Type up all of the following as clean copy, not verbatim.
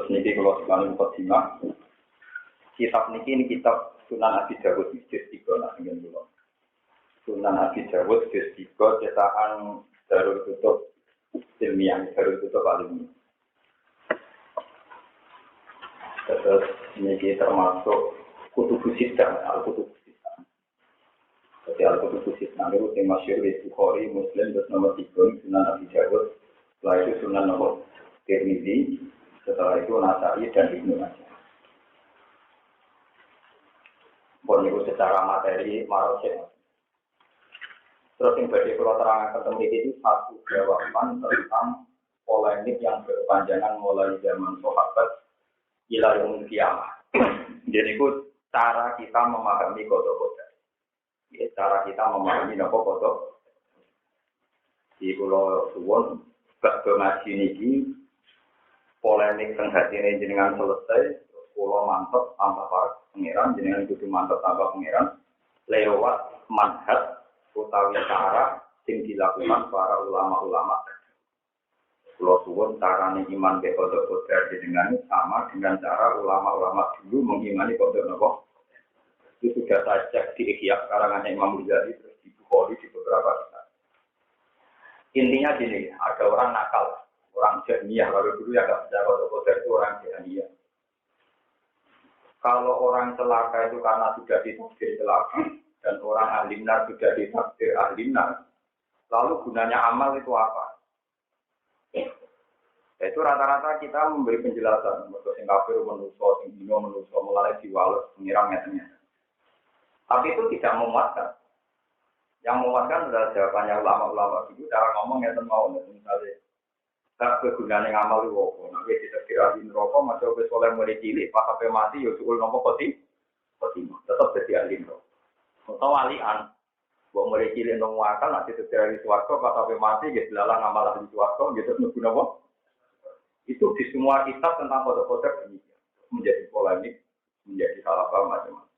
Terus niki kalau sekali mukadimah, kitab niki ini kitab Sunan Abi Dawud juz 3 nak ngene kula. Sunan Abi Dawud juz 3 cetakan Darul Kutub Ilmiah, Darul Kutub Alimi. Terus niki termasuk Kutubus Sittah, Al-Kutubus Sittah. Jadi Al-Kutubus Sittah itu yang masyhur di Bukhari, Muslim, terus nomor 3 Sunan Abi Dawud, setelah itu Sunan nomor Tirmidzi, setelah itu Nasa'i dan Ibnu Majah. Pun itu secara materi marojek. Terus yang bagi kalau terangkan ketemu itu satu jawaban tentang polemik yang berpanjangan mulai zaman sahabat ila yaumil qiyamah. Jadi itu cara kita memahami kodok-kodok. Ya, cara kita memahami apa kodok. Di Pulau Suwon, bab ngaji niki polemik teng hatine jenengan selesai, kula mantep tambah para pangeran, jenengan kudu mantep tambah pangeran lewat manhaj utawi cara sing dilakukan para ulama-ulama. Kula suwun carane iman ke kodok-kodok jenengan sama dengan cara ulama-ulama dulu mengimani kodok napa. Itu sudah saya cek di Ihya karangan Imam Ghazali terus di Bukhari di beberapa kitab. Intinya gini, ada orang nakal. Orang jahiliyah, kalau dulu yang tidak bisa kodok-kodok itu orang jahiliyah. Kalau orang celaka itu karena sudah ditakdir celaka, dan orang ahli nar sudah ditakdir ahli nar, lalu gunanya amal itu apa? Itu rata-rata kita memberi penjelasan, untuk sing kafir menuso, sing dino menuso, mulai diwales, mengira metnya. Tapi itu tidak memuaskan. Yang memuaskan adalah jawabannya ulama-ulama itu, cara ngomong yang mau, misalnya. Tak kegunaan yang amal itu apa? Nanti kita kira di neraka, masuk ke soleh mulai cilik, pas sampai mati, ya suul nopo khotimah. Tetap jadi ahli neraka. Atau walian, buat mulai cilik nopo akal, nanti secara di suarga, pas sampai mati, ya selalu ngamal di suarga, gitu nunggu nopo. Itu di semua kitab tentang kodok-kodok ini menjadi polemik, menjadi salah paham macam-macam.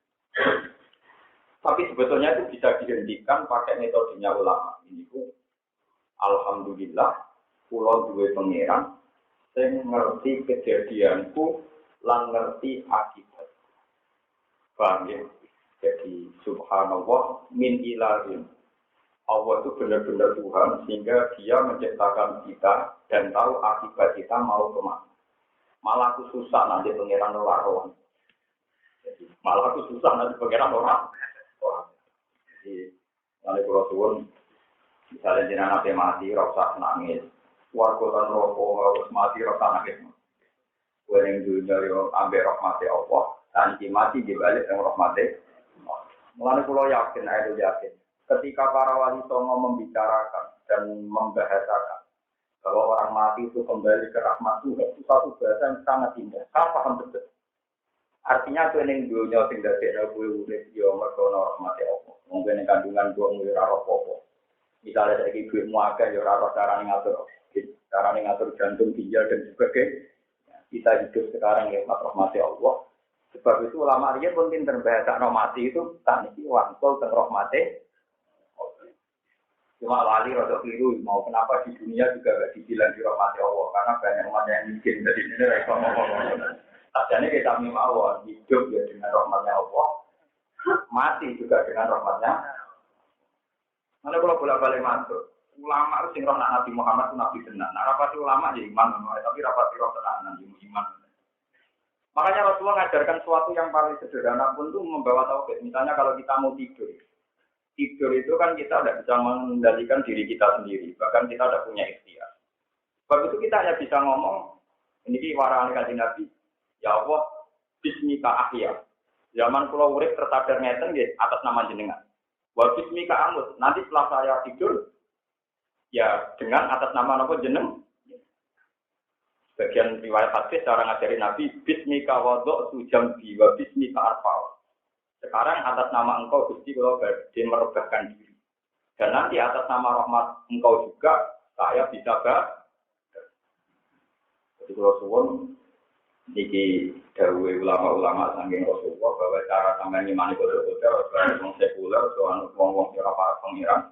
Tapi sebetulnya itu bisa dihentikan pakai metodenya ulama. Ini pun, alhamdulillah. Pulau duwe pangeran, saya ngerti kejadianku, lan ngerti akibat. Paham ya? Jadi subhanallah min ilahin. Allah itu benar-benar Tuhan sehingga Dia menciptakan kita dan tahu akibat kita mau kemana. Malah aku susah nanti pangeran orang. Jadi malah aku susah nanti pangeran orang. Jadi nanti kalau suwun misalnya jenengan nabi mati, rasa nangis. Warga dan rokok harus mati rasa nangis. Kue yang dunia yang ambil rahmati Allah, nanti mati dibalik dengan rahmati. Mulanya pulau yakin, saya yakin. Ketika para wali songo membicarakan dan membahasakan bahwa orang mati itu kembali ke rahmat Tuhan, itu satu bahasa yang sangat indah. Saya paham betul. Artinya kue yang dunia yang tidak kue urip yo merkono rahmati Allah. Mungkin kandungan gue mulai rokok. Misalnya dari duit muaga yo raro cara ngatur. Cara mengatur jantung, ginjal dan sebagainya. Kita hidup sekarang ya rahmati Allah. Sebab itu ulama dia pun pinter bahasa rahmati itu tak niki wangsul dan rahmati. Cuma wali rada keliru mau kenapa di dunia juga gak dibilang di rahmati Allah karena banyak umat yang miskin dari ini mereka ngomong. Tadinya kita mimawon hidup ya dengan rahmatnya Allah, mati juga dengan rahmatnya. Mana kalau bolak-balik masuk. Ulama itu sing roh Nabi Muhammad itu nabi benar. Nah, rapati ulama ya iman, tapi rapati roh tenanan iman. Makanya Rasulullah mengajarkan sesuatu yang paling sederhana pun itu membawa tauhid. Misalnya kalau kita mau tidur itu kan kita tidak bisa mengendalikan diri kita sendiri, bahkan kita tidak punya ikhtiar. Sebab itu kita hanya bisa ngomong, ini warang kanjeng Nabi, ya Allah, bismika ahya. Zaman kula urip tersadar ngeten nggih atas nama jenengan. Wa bismika amut. Nanti setelah saya tidur ya dengan atas nama apa jeneng. Bagian riwayat hadis cara ngajari Nabi bismika wada'tu jambi wa bismika arfa. Sekarang atas nama engkau Gusti kula badhe merebahkan diri. Dan nanti atas nama rahmat engkau juga saya bisa Jadi kula suwun niki dawuhe ulama-ulama saking Rasulullah bahwa cara sampeyan ngimani kodok-kodok wong sekuler soal wong-wong ora para pengiran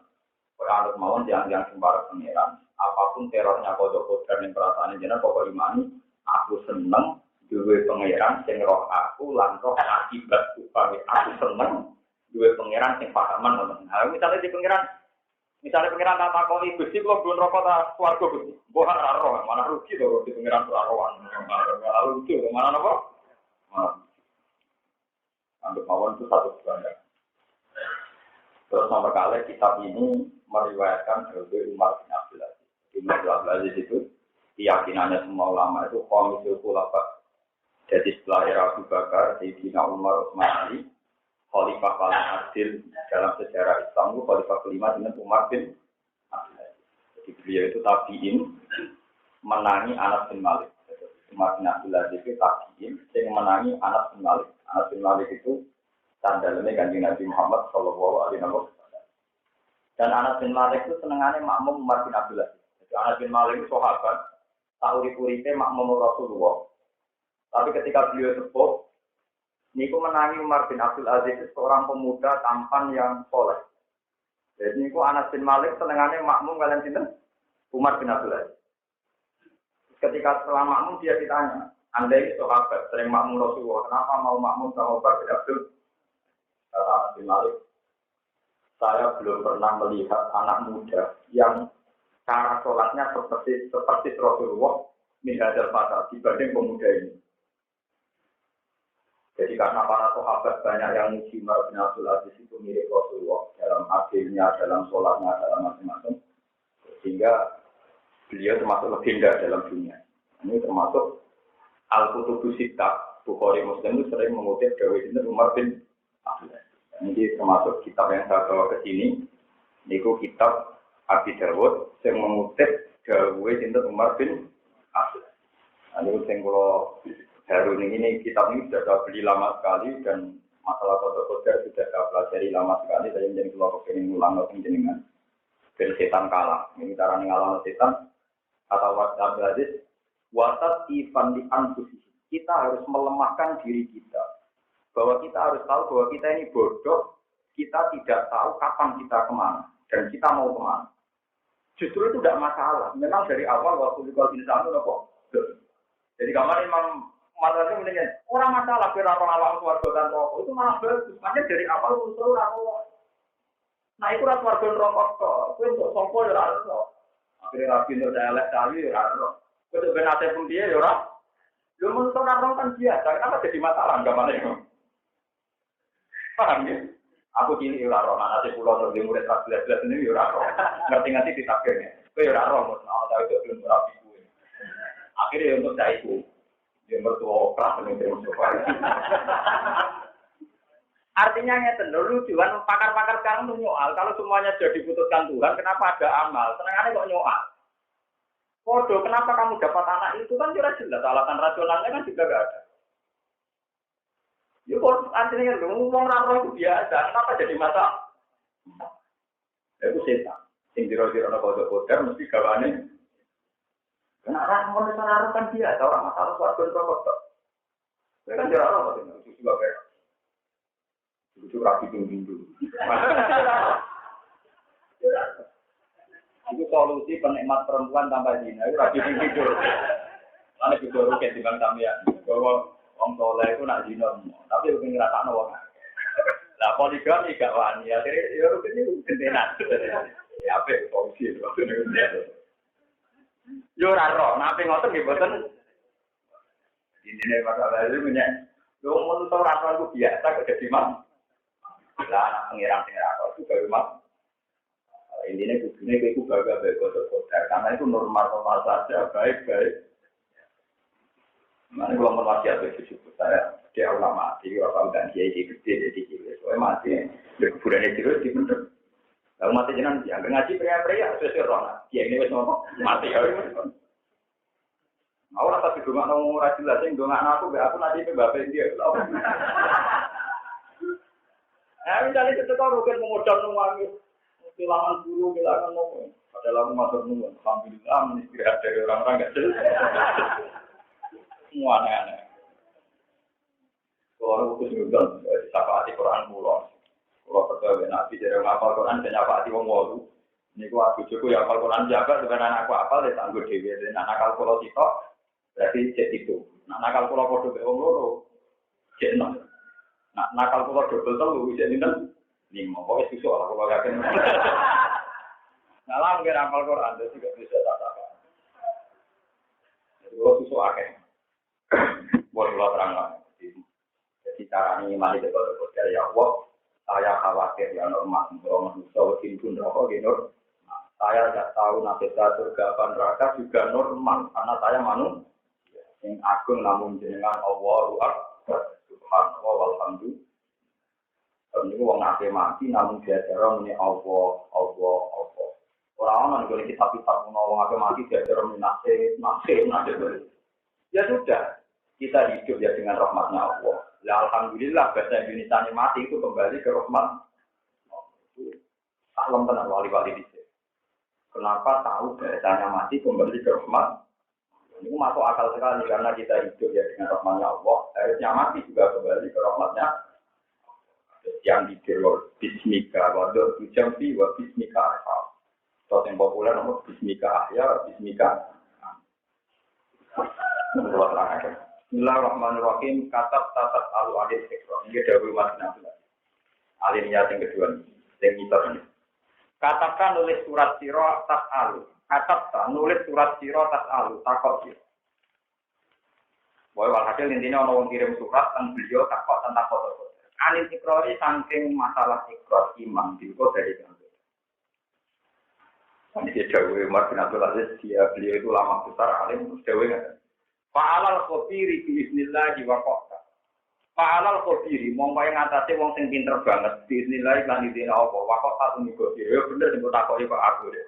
Kalau mawon yang sembarang pengiran, apapun terornya kodok-kodok dan perasaan jenengan pokok imani, aku seneng duwe pangeran sing roh aku lan roh akibat upami aku seneng duwe pangeran sing pahaman ngono. Nah, misalnya di pangeran tak takoni Gusti kula belum rokok ta swarga Gusti. Mbok ora roh, malah rugi to di pangeran ora rohan. Rugi to mana napa? Ambil mawon itu satu banyak. Terus nomor kali kitab ini meriwayatkan dari Umar bin Abdul Aziz. Umar bin Abdul Aziz itu keyakinannya semua ulama itu komisil khulafah. Jadi setelah era Abu Bakar, Sayyidina Umar, Utsman Ali, khalifah paling adil dalam sejarah Islam itu khalifah kelima dengan Umar bin Abdul Aziz. Jadi beliau itu tabiin menangi Anas bin Malik. Umar bin Abdul Aziz itu tabiin yang menangi Anas bin Malik. Anas bin Malik itu sandalnya Kanjeng Nabi Muhammad Shallallahu Alaihi Wasallam. Dan Anas bin Malik itu senengannya makmum Umar bin Abdul Aziz. Jadi Anas bin Malik itu sahabat, tahu urip-uripe makmum Rasulullah. Tapi ketika beliau sepuh, niku menangi Umar bin Abdul Aziz seorang pemuda tampan yang soleh. Jadi niku Anas bin Malik senengannya makmum kalian sinten? Umar bin Abdul Aziz. Ketika setelah makmum dia ditanya, Anda ini sahabat sering makmum Rasulullah, kenapa mau makmum sama Umar bin Abdul Aziz? Kata Anas bin Malik, saya belum pernah melihat anak muda yang cara sholatnya seperti Rasulullah min hadzal fata dibanding pemuda ini. Jadi karena para sahabat banyak yang muji Umar bin Abdul Aziz itu mirip Rasulullah dalam adilnya, dalam sholatnya, dalam macam-macam, sehingga beliau termasuk legenda dalam dunia. Ini termasuk Al-Kutubus Sittah, Bukhari Muslim itu sering mengutip dawuh Umar bin Abdul Aziz. Ini termasuk kitab yang saya bawa ke sini. Niku kitab Abi Dawud yang mengutip dawuh Umar bin Abdul Aziz. Lalu yang kalau baru ini kitab ini sudah saya beli lama sekali dan masalah kodok-kodok sudah saya pelajari lama sekali. Saya menjadi kelompok pengen ngulang dengan jenengan. Dan setan kalah. Ini cara ngalah setan atau Abdul Aziz. Wasat ifan di anfusi. Kita harus melemahkan diri kita. Bahwa kita harus tahu bahwa kita ini bodoh. Kita tidak tahu kapan kita kemana. Dan kita mau kemana. Justru itu tidak masalah. Memang dari awal waktu dikal insan itu kok. Jadi kamar Imam Masalahnya mendingan orang masalah berapa alam keluarga dan rokok itu malah bagus. Makanya dari awal usul rokok. Nah itu rasa keluarga rokok kok. Itu untuk sopo ya rasa. Akhirnya rapi untuk saya cawi ya rasa. Untuk benate pun dia ya rasa. Lu menurut orang kan biasa. Kenapa jadi masalah enggak mana itu? Paham ya? Aku cilik ya rasa. Nanti pulau terus murid 11 ini ya rasa. Ngerti-ngerti ditakdirnya. Itu ya rasa. Mau tahu itu belum rapi gue. Akhirnya untuk saya itu. Dia mertua operasi dengan sofa. Artinya ngeten dulu tujuan pakar-pakar sekarang itu nyoal. Kalau semuanya sudah diputuskan Tuhan, kenapa ada amal? Senangannya kok nyoal. Podo, kenapa kamu dapat anak itu kan jelas jelas. Alasan rasionalnya kan juga gak ada. Ya kok artinya ngomong raro itu biasa. Kenapa jadi masalah? Itu setan. Sing diro-diro ana kodok-kodok mesti gawane. Kenapa mau disana kan dia, orang masalah suatu rokok. Saya kan jarang rokok itu juga kayak itu rapi tinggi dulu. Itu solusi penikmat perempuan tanpa zina itu rapi tinggi dulu. Karena juga ruket di bang sampean. Bahwa orang soleh itu nak zina, tapi lebih ngerasa orang. Lah poligami gak wani, akhirnya ya ruket itu gentenan. Ya apa solusi itu? Yo ora ro, nape ngoten nggih boten. Intine masalah itu punya. Yo mun to ora ro biasa kok dadi mang. Lah anak pengiran sing ora ro itu baru mang. Intine kudune iku baga-baga kodok-kodok. Karena itu normal saja, baik-baik. Mana kalau merwasiat itu cukup saya dia ulama di orang dan dia di gede di kiri. Soalnya mati berkuburan itu di bentuk. Lalu mati jenang dia, ngaji pria-pria sesuai rona. Dia ini wes ngomong mati ya. Mau rasa di rumah nongol rajin lah, sih dongak aku nanti ke bapak dia. Misalnya kita tahu kan mengucap nunggu, kehilangan guru, kehilangan nongol. Padahal aku masuk nunggu, alhamdulillah menistirahat dari orang-orang nggak jelas. Semua aneh-aneh. Kalau aku juga siapa hati Quran pulau. Kalau percaya Nabi dari ngapal Quran dan apa hati wong walu. Ini gua aku cukup ya hafal Quran jaga dengan anakku apal ya tangguh dewi dan anak kalau kita Berarti cek itu. Nah, nakal kula padha mek wong loro. Cek enom. Nah, nakal kula dobel telu cek pinten? 5. Pokoke susuk lah kula yakin. Ngalah mungkin hafal Quran terus juga bisa tak. Jadi kula susuk akeh. Boleh kula terangkan. Jadi cara ini mari betul-betul dari Allah. Saya khawatir ya normal kalau manusia begini pun rokok gitu. Saya tidak tahu nasihat surga dan neraka juga normal karena saya manusia yang agung namun jenengan Allahu Akbar subhanallah walhamdulillah. Ini wong nate mati namun diajar muni Allah. Orang kalau kita wong nate mati diajar muni nase. Ya sudah, kita hidup ya dengan rahmatnya Allah. Ya alhamdulillah bahasa Indonesia mati itu kembali ke rahmat. Salam benar wali-wali di sini. Kenapa tahu bahasanya mati kembali ke rahmat? Ini masuk akal sekali karena kita hidup ya dengan rahmatnya Allah. Harusnya mati juga kembali ke rahmatnya. Yang dikira bismika wadur tujampi wa bismika arham. Yang populer nomor bismika ahya, bismika. Menurut terangkan. Bismillahirrahmanirrahim. Katab tatat alu adil sekro. Ini dahulu masih nanti. Alinnya yang kedua yang ini. Katakan nulis surat siro tas alu. Katakan nulis surat siro tas alu. Takut siro. Boleh walhasil intinya orang kirim surat tentang beliau takut tentang foto-foto. Alin ikrori saking masalah ikrar iman dilko dari kantor. Ini dahulu Umar bin Abdul Aziz. Beliau itu lama besar alim. Dahulu nggak. Fa'alal khobiri biiznillahi wa qota. Fa'alal khobiri, mongko yang ngatasi wong sing pinter banget. Biiznillahi lan idina apa. Wa qota tunggu ya bener disebut takoki kok aku deh.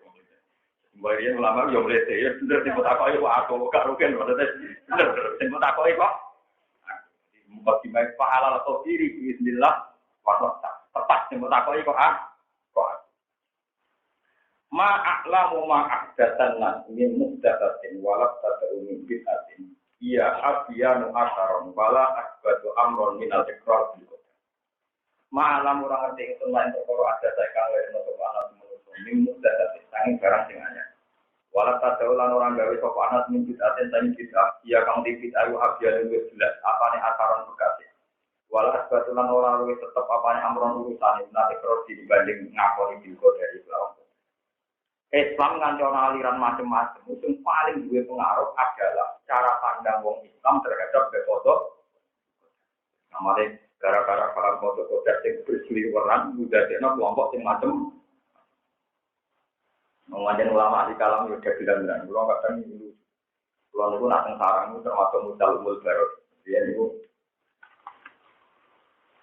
Mbarian ulama yo mlete ya bener disebut takoki kok aku. Gak rugen maksudnya bener disebut takoki kok. Mongko dimae fa'alal khobiri biiznillah wa qota. Tepat disebut takoki kok aku. Ma a'lamu ma ahdatan nas min muhdatatin walak tad'u min bid'atin. Iya abiyanu asaron wala akbatu amron minal ikrar bil qadar. Ma'alam ora ngerti itu lain perkara ada saya kang leren untuk anak manusia min muhdatatin sanging barang sing anyar. Walak tad'u lan orang gawe sapa anak min bid'atin sanging bid'ah. Iya kang bid'ah abiyanu wis jelas apane asaron bekase. Wala akbatu lan ora luwih tetep apane amron urusan minal ikrar dibanding ngakoni bil qadar iki. Islam nganti ana aliran macam-macam, sing paling duwe pengaruh adalah cara pandang wong Islam terhadap foto. Namanya gara-gara para foto-foto sing berseliweran, budayana kelompok sing macam. Mengajen ulama di kalam yo bilang-bilang, kula kadang niku. Kula niku nak sarang itu termasuk mudal-umul barok. Dia niku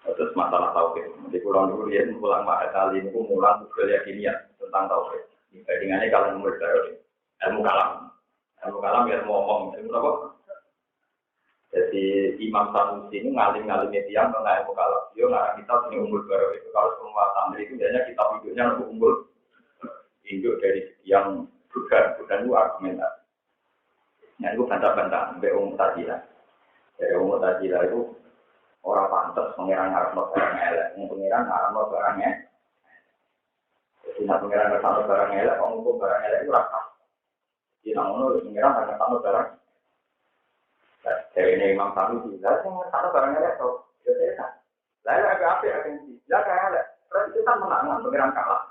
terus masalah tauhid. Jadi kula niku riyen pulang mahal niku mulang budaya kimia tentang tauhid. Dibandingannya kalau nomor teori ilmu kalam ilmu omong ilmu apa? Jadi Imam Sanusi ini ngalim tiang tentang ilmu kalam. Dia ngarang kita punya umur baru itu kalau semua santri itu biasanya kita hidupnya untuk umur induk dari sekian bukan itu argumentasi. Yang itu bantah-bantah sampai Mu'tazilah. Dari Mu'tazilah itu orang pantas mengira ngarang barang elek, mengira ngarang barangnya. Jadi nak pengiran kesana barang elek, kalau ngumpul barang elek itu rasa. Jadi namun pengiran hanya kesana barang. Dari ini Imam Sanusi, lah yang kesana barang elek tau, biasanya. Lah agak apa ya kan? Lah kayak elek, terus itu kan menang pengiran kalah.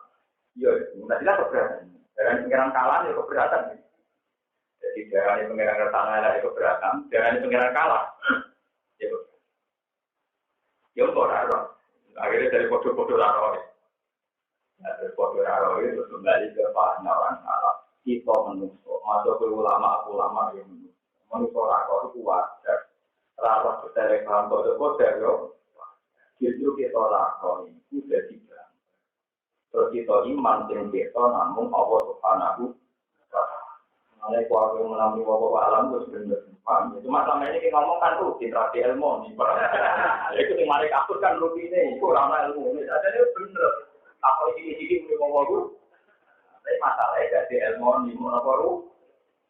Iya, nggak jelas keberatan. Dari pengiran kalah ya keberatan. Jadi dari pengiran kesana elek keberatan, dari pengiran kalah. Ya enggak raro. Akhirnya dari bodoh-bodoh raro. Terus bodoh raro itu kembali ke pahamnya orang Arab. Kita menusuk, masuk ke ulama yang menusuk raro itu wajar. Raro bertelek paham bodoh-bodoh yo. Justru kita raro itu jadi berang. Terus kita iman dengan kita namun Allah Subhanahu wa ta'ala. Mulai kuasa mengalami wabah alam itu sebenarnya paham. Cuma selama ini kita ngomong kan rutin, rapi ilmu. Itu yang mari kabur kan rutin ini, itu ramah ilmu. Jadi itu benar. Apa ini punya wawahu? Tapi masalahnya jadi ilmu ini monoporu.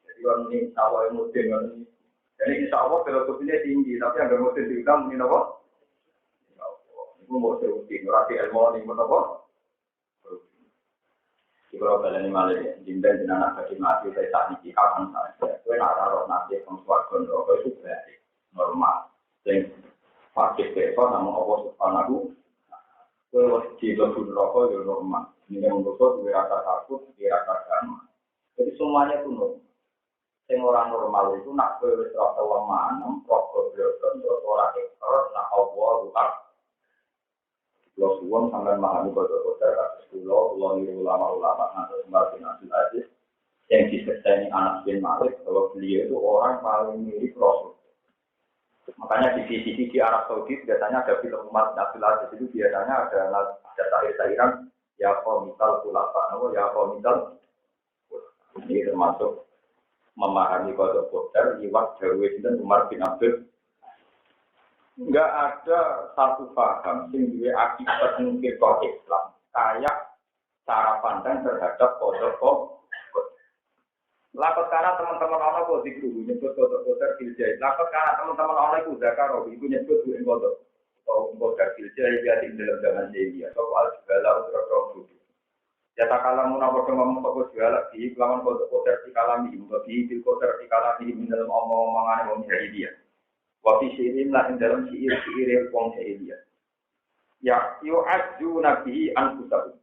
Jadi orang ini tahu ilmu ini. Jadi insya Allah filosofinya tinggi, tapi yang bermusim juga mungkin apa? Itu mau terusin, rapi ilmu ini monoporu. kalau kalian malah jindal jenazah bagi mati saya tak niki kapan saja. Kue nak taruh nanti pengsuar gondok itu baik normal. Sing pakai pekor nama Allah Subhanahu. Kue wajib lebih rokok ya normal. Ini yang menurut gue rasa takut, gue rasa agama. Jadi semuanya itu normal. Sing orang normal itu nak kue rasa lemah, rokok berdoa terus orang ekor nak Allah bukan. Kalau suwon sampai memahami kode-kode kasus pulau ulama-ulama atau Umar bin Abdul Aziz yang disertai Anas bin Malik, kalau beliau itu orang paling mirip Rasul. Makanya di sisi di Arab Saudi biasanya ada film Umar bin Abdul Aziz itu biasanya ada syair-syairan ya komital kulapa, ya komital. Ini termasuk memahami kode-kode lewat Jawa dan Umar bin Abdul. Enggak ada satu paham yang dua akibat mungkin kok Islam kayak cara pandang terhadap kodok. Lapat karena teman-teman orang kok dikru nyebut kodok filjai. Lapat karena teman-teman orang itu zakar itu nyebut duit kodok. Atau kodok filjai jadi dalam zaman jahiliyah. Atau al segala utara ya tak kalah munafik ngomong kok segala di kelaman kodok di kalami di kodok di kalami dalam omong-omongan wong jahiliyah. Wafi syirin lah dalam syair wong jahiliyah. Ya, yu'adzu nabi anfusahu.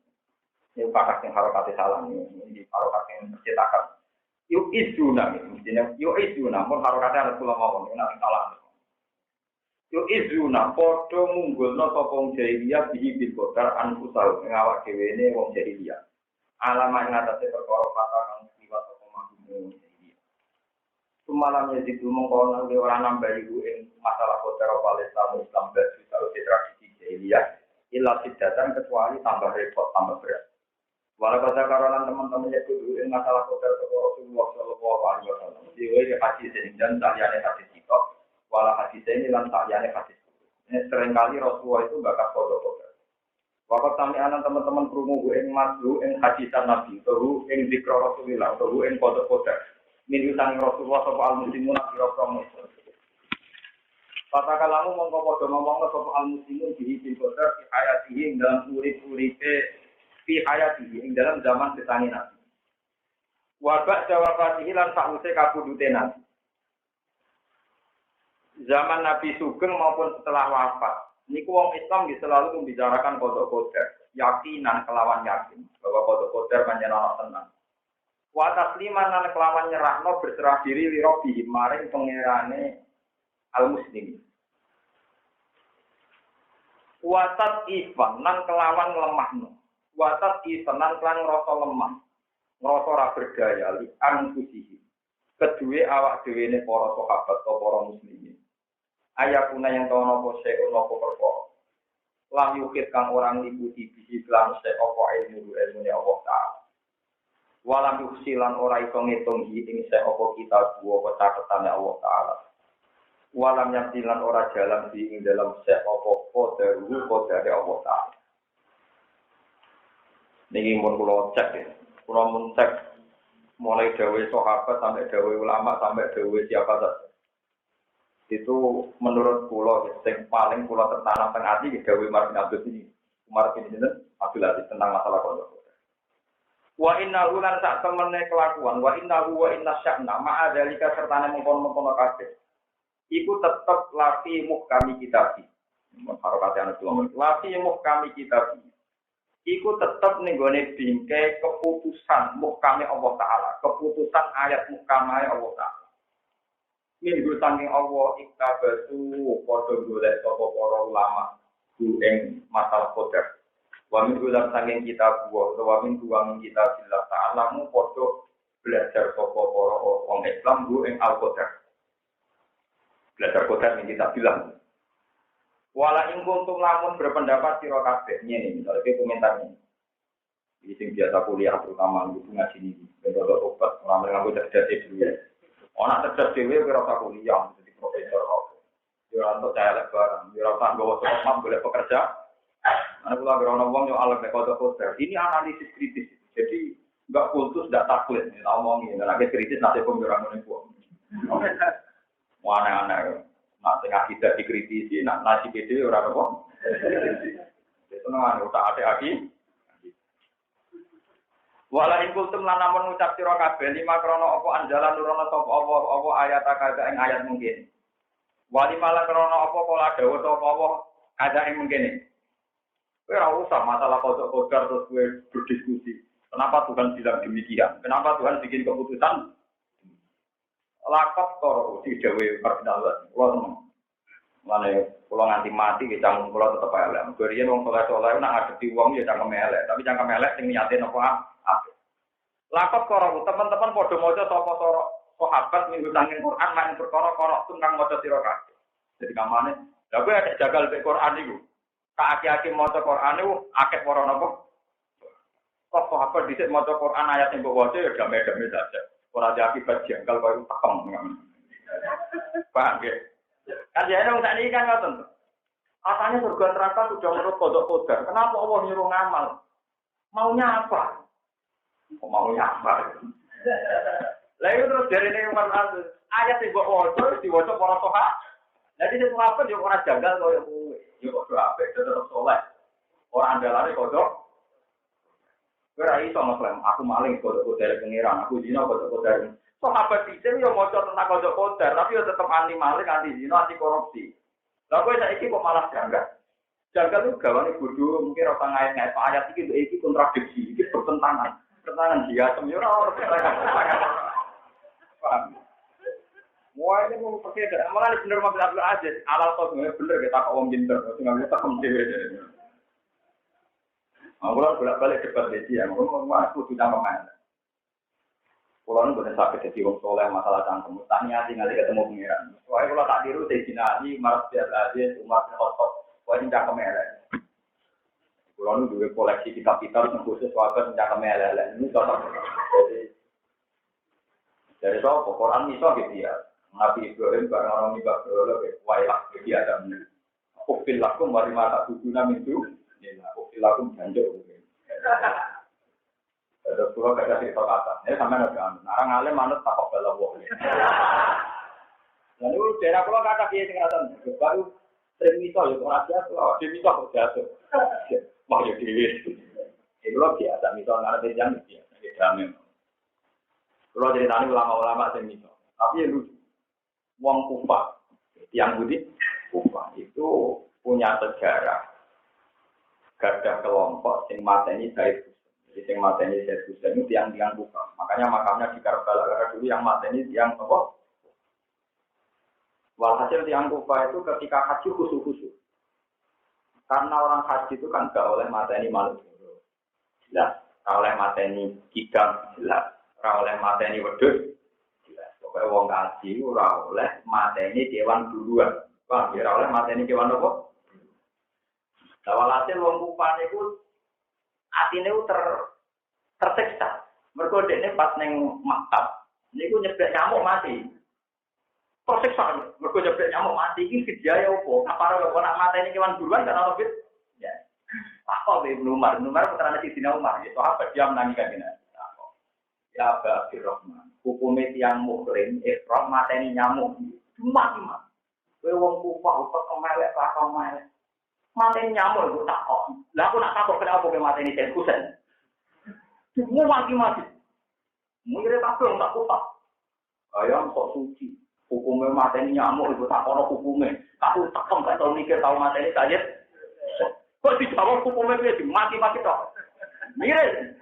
Ini pakai yang harokat salam ini harokat yang tercetakan. Yu'izuna mestinya yu'izuna pun harokatnya Rasulullah ngomong ini nanti salah. Yu'izuna podo munggulno sapa wong jahiliyah bihi bil qadar anfusahu ngawak dhewe ne wong jahiliyah. Alama ing atase perkara kata kang liwat sapa manungsa. Semalam ya di mengkono oleh orang nambah ibu ing masalah kota Palestina Islam dan juga tradisi jahiliyah ilah tidak kecuali tambah repot tambah berat. Walau pada karonan teman-teman itu ing masalah kota Rasulullah Shallallahu Alaihi Wasallam diwujud hadis ini dan taliannya hadis itu walau hadis ini dan taliannya hadis ini seringkali Rasulullah itu bakal kota. Waktu kami anak teman-teman kerumuh ing masuk ing hadisan Nabi atau ing zikr Rasulullah atau ing kota. Min utang Rasulullah sapa al-muslimun kira-kira muslim. Patakalamu mongko padha ngomongno sapa al-muslimun di qadar fi hayatihi ing dalam urip-uripe fi hayatihi ing dalam zaman setani Nabi. Wa ba'da wafatihi lan sakwise kabudute Nabi. Zaman Nabi Sugeng maupun setelah wafat, niku wong Islam selalu membicarakan qadar, yakinan kelawan yakin bahwa qadar panjenengan ana tenan. Wa tasliman lan kelawan nyerahno berserah diri li Rabbi maring pangerane al-muslimin. Wa tatifan lan kelawan nglemahno. Wa tatifan lan ngrasa lemah. Ngrasa ora berdaya li anfusihi. Kedue awak dhewene para sahabat atau para muslimin. Ayakuna yang tau napa seun napa perkara. Lam yukit kang orang liputi biji lan se apa ilmu Allah Ta'ala. Walam yuksilan ora iso ngitung ing se apa kita buwa catetane Allah Taala. Walam yasilan ora jalan ing dalam se apa kodare Allah Taala. Niki mun kula cek ya. Kula mun cek mulai dawuh sahabat sampai dawuh ulama sampai dawuh siapa saja. Itu menurut kula sing paling kula tertanam teng ati dawuh Umar bin Abdul ini. Umar bin Abdul Aziz tentang masalah kodok. Wa innahu lan sak temene kelakuan wa innahu wa inna sya'na ma'a dzalika sertane mengkon-mengkon kabeh iku tetep lafi muhkami kitabi harokate ana tuwa lafi muhkami kitabi iku tetep ning gone bingkai keputusan muhkame Allah Taala keputusan ayat muhkame Allah Taala minggu saking Allah iktabatu padha golek sapa para ulama ing masalah qadar. Wamin ulang sanging kita buah, wamin uang kita bila ta'alamu foto belajar pokok orang Islam bu ing al-Qadar. Belajar Qadar yang kita bilang. Wala ingkuntum lamun berpendapat sira kabeh ngene misalnya komentarnya. Ini sing biasa kuliah terutama hubungan sini. Bentuk obat ora nganggo cerdas dhewe. Ana cerdas dhewe ora usah kuliah jadi profesor kok. Yo antuk saya lebar, yo ora usah gowo sok boleh pekerja. Anak pulang berono wong yo alat kode-kode. Ini analisis kritis. Jadi enggak kultus, enggak taklid. Kita omongin, kalau lagi kritis nanti pun orang menepuk. Aneh-aneh. Nanti akidah dikritisi, nasi pede orang apa? Itu nang utak ade aki. Wala in kultum lan namun ngucap sira kabeh lima krana apa anjalan nurono sapa apa ayat kaga ing ayat mungkin. Wali malah krana apa kala dawuh sapa apa kaga ing mungkin. Kowe ora usah masalah kodok-kodar terus kowe berdiskusi. Kenapa Tuhan bilang demikian? Kenapa Tuhan bikin keputusan? Lakop karo didhawuhi kardinal kula temen. Mane kula nganti mati ge cangkem kula tetep elek. Bariyen wong saleh-saleh nak ngadepi wong ya cangkem elek, tapi cangkem elek sing niate napa apik. Lakop karo teman-teman padha maca sapa sahabat minggu tanging Quran main perkara-kara tentang maca sira kabeh. Jadi kamane, lha kowe ada jagal mek Quran iku. Tak aki-aki maca Quran niku akeh para napa? Kok sahabat dhisik maca Quran ayat sing mbok waca ya damai-damai saja. Ora ada akibat janggal kaya tekem. Paham nggih? Kan ya wong sakniki kan ngoten. Katanya surga neraka sudah menurut kodok kodar. Kenapa Allah nyuruh ngamal? Maunya apa? Kok maunya apa? Lah itu terus dari ini ayat yang mbok waca diwaca para sahabat. Jadi sing sahabat yo ora janggal kaya kowe. Yo kok apik tetep saleh. Ora andalane kodok. Ora iso ngeklaim aku maling kodok-kodok pengiran, aku zina kodok-kodok. Sahabat dhisik yo maca tentang kodok-kodok, tapi yo tetep anti maling, anti zina, anti korupsi. Lah kowe saiki kok malah janggal. Janggal itu gawane bodho, mungkin ora ngait-ngait ayat iki kontradiksi, iki bertentangan. Pertentangan dia semua ora paham. Wah ini mau pakai dah. Malah bener mau bilang aja. Alal kau bener kita kau om pinter. Tinggal kita kemana? Aku bolak-balik debat dia. Aku tidak main. Kalau nu bener sakit jadi orang soleh masalah cangkem. Tanya tinggal ketemu pengiran. Soalnya kalau tak diru tejinali maras biasa aja. Umat otot. Wah ini cangkem elek. Kalau nu dua koleksi kitab-kitab yang khusus warga cangkem elek. Ini cocok. Dari soal Quran misal gitu ya. Nabi Ibrahim barang orang ini bakal wailah bagi Adam. Ufil lakum wari mata tujuh itu. Ufil lakum janjuk. Ada surah kata cerita kata. Ini sampai nabi anu. Narang alim manut takok bala wong. Lalu daerah pulau kata dia tinggalkan. Baru sering misal ya orang biasa. Dia misal kok jatuh. Mau jadi dewi. Itu loh biasa. Misal ngarep yang biasa. Dia kalau ceritanya ulama-ulama yang misal. Tapi ya lucu. Wong Kufah, yang Budi Kufah itu punya sejarah gadah kelompok sing mateni Said Husain. Jadi sing mateni Said Husain itu tiang-tiang Kufah. Makanya makamnya di Karbala karena dulu yang mateni tiang apa? Walhasil tiang Kufah itu ketika haji khusus-khusus. Karena orang haji itu kan gak oleh mateni manusia. Jelas, oleh mateni kidam jelas, oleh mateni wedhus. Supaya wong kaji ora oleh mateni kewan duluan. Paham ya, ora oleh mateni kewan apa? Walhasil wong Kufah niku atine tersiksa. Mergo dekne pas ning maktab niku nyebek nyamuk mati. Tersiksa mergo nyebek nyamuk mati iki gejaya opo? Apa ora nak mateni kewan duluan kan ora fit? Ya. Apa Ibnu Umar putrane Sidina Umar, ya sahabat dia menangi kanjeng. Ya Abdul Rahman, hukumnya tiang mukrim, ikram mateni nyamuk, cuma. Kowe wong Kufah kok kemelek pakon melek. Mateni nyamuk iku takok. Lah aku nak takok kenapa kowe mateni Said Husain? Semua mati. Mungkin tak belum tak Kufah. Ayam kok suci. Hukumnya mateni nyamuk iku tak ono hukumnya. Aku tekem gak tau mikir tau mateni Said. Kok dijawab hukumnya kuwi mati tok. Mirip.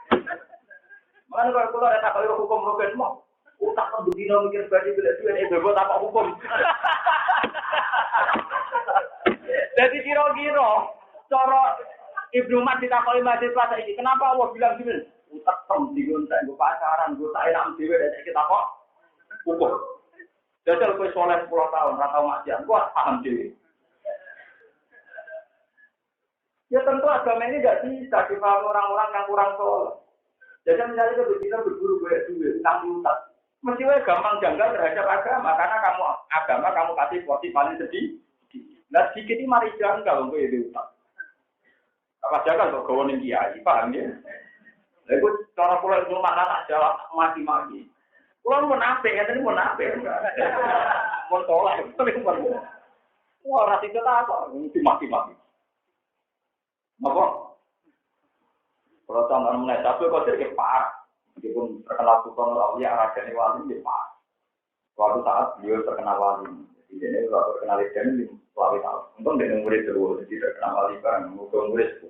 Mana kalau ada tak kalau hukum rogen mau, tak berdino mikir bagi bila duit bebot apa hukum. Jadi kira-kira cara Ibnu Umar ditakoni mahasiswa saiki, kenapa Allah bilang gini? Utak digontek, gue pacaran, gue tak enak dhewe nek kita kok hukum. Jajal kowe soleh 10 tahun, ora tau maksiat, gue paham dhewe. Ya tentu agama ini tidak bisa dipahami orang-orang yang kurang soleh. Jadi misalnya kita berburu duit, tentang utang. Mesti gampang janggal terhadap agama, karena kamu kasih porsi paling sedih. Nah sedikit ini mari janggal untuk itu utang. Apa janggal kok gawe ning kiai, paham ya? Lha iku cara kula itu mana tak jawab mati-mati. Kula mun apik, ngene mun apik. Mun tolak, wah ora sida ta kok mati-mati. Apa? Kalau contoh mulai tapi kau sih parah. Meskipun terkenal Sultan Aulia, Raden Wali di Pak. Suatu saat beliau terkenal wali. Jadi ini suatu terkenal legend di Sulawesi Selatan. Untung dia murid dulu, jadi terkenal wali bareng. Murid itu.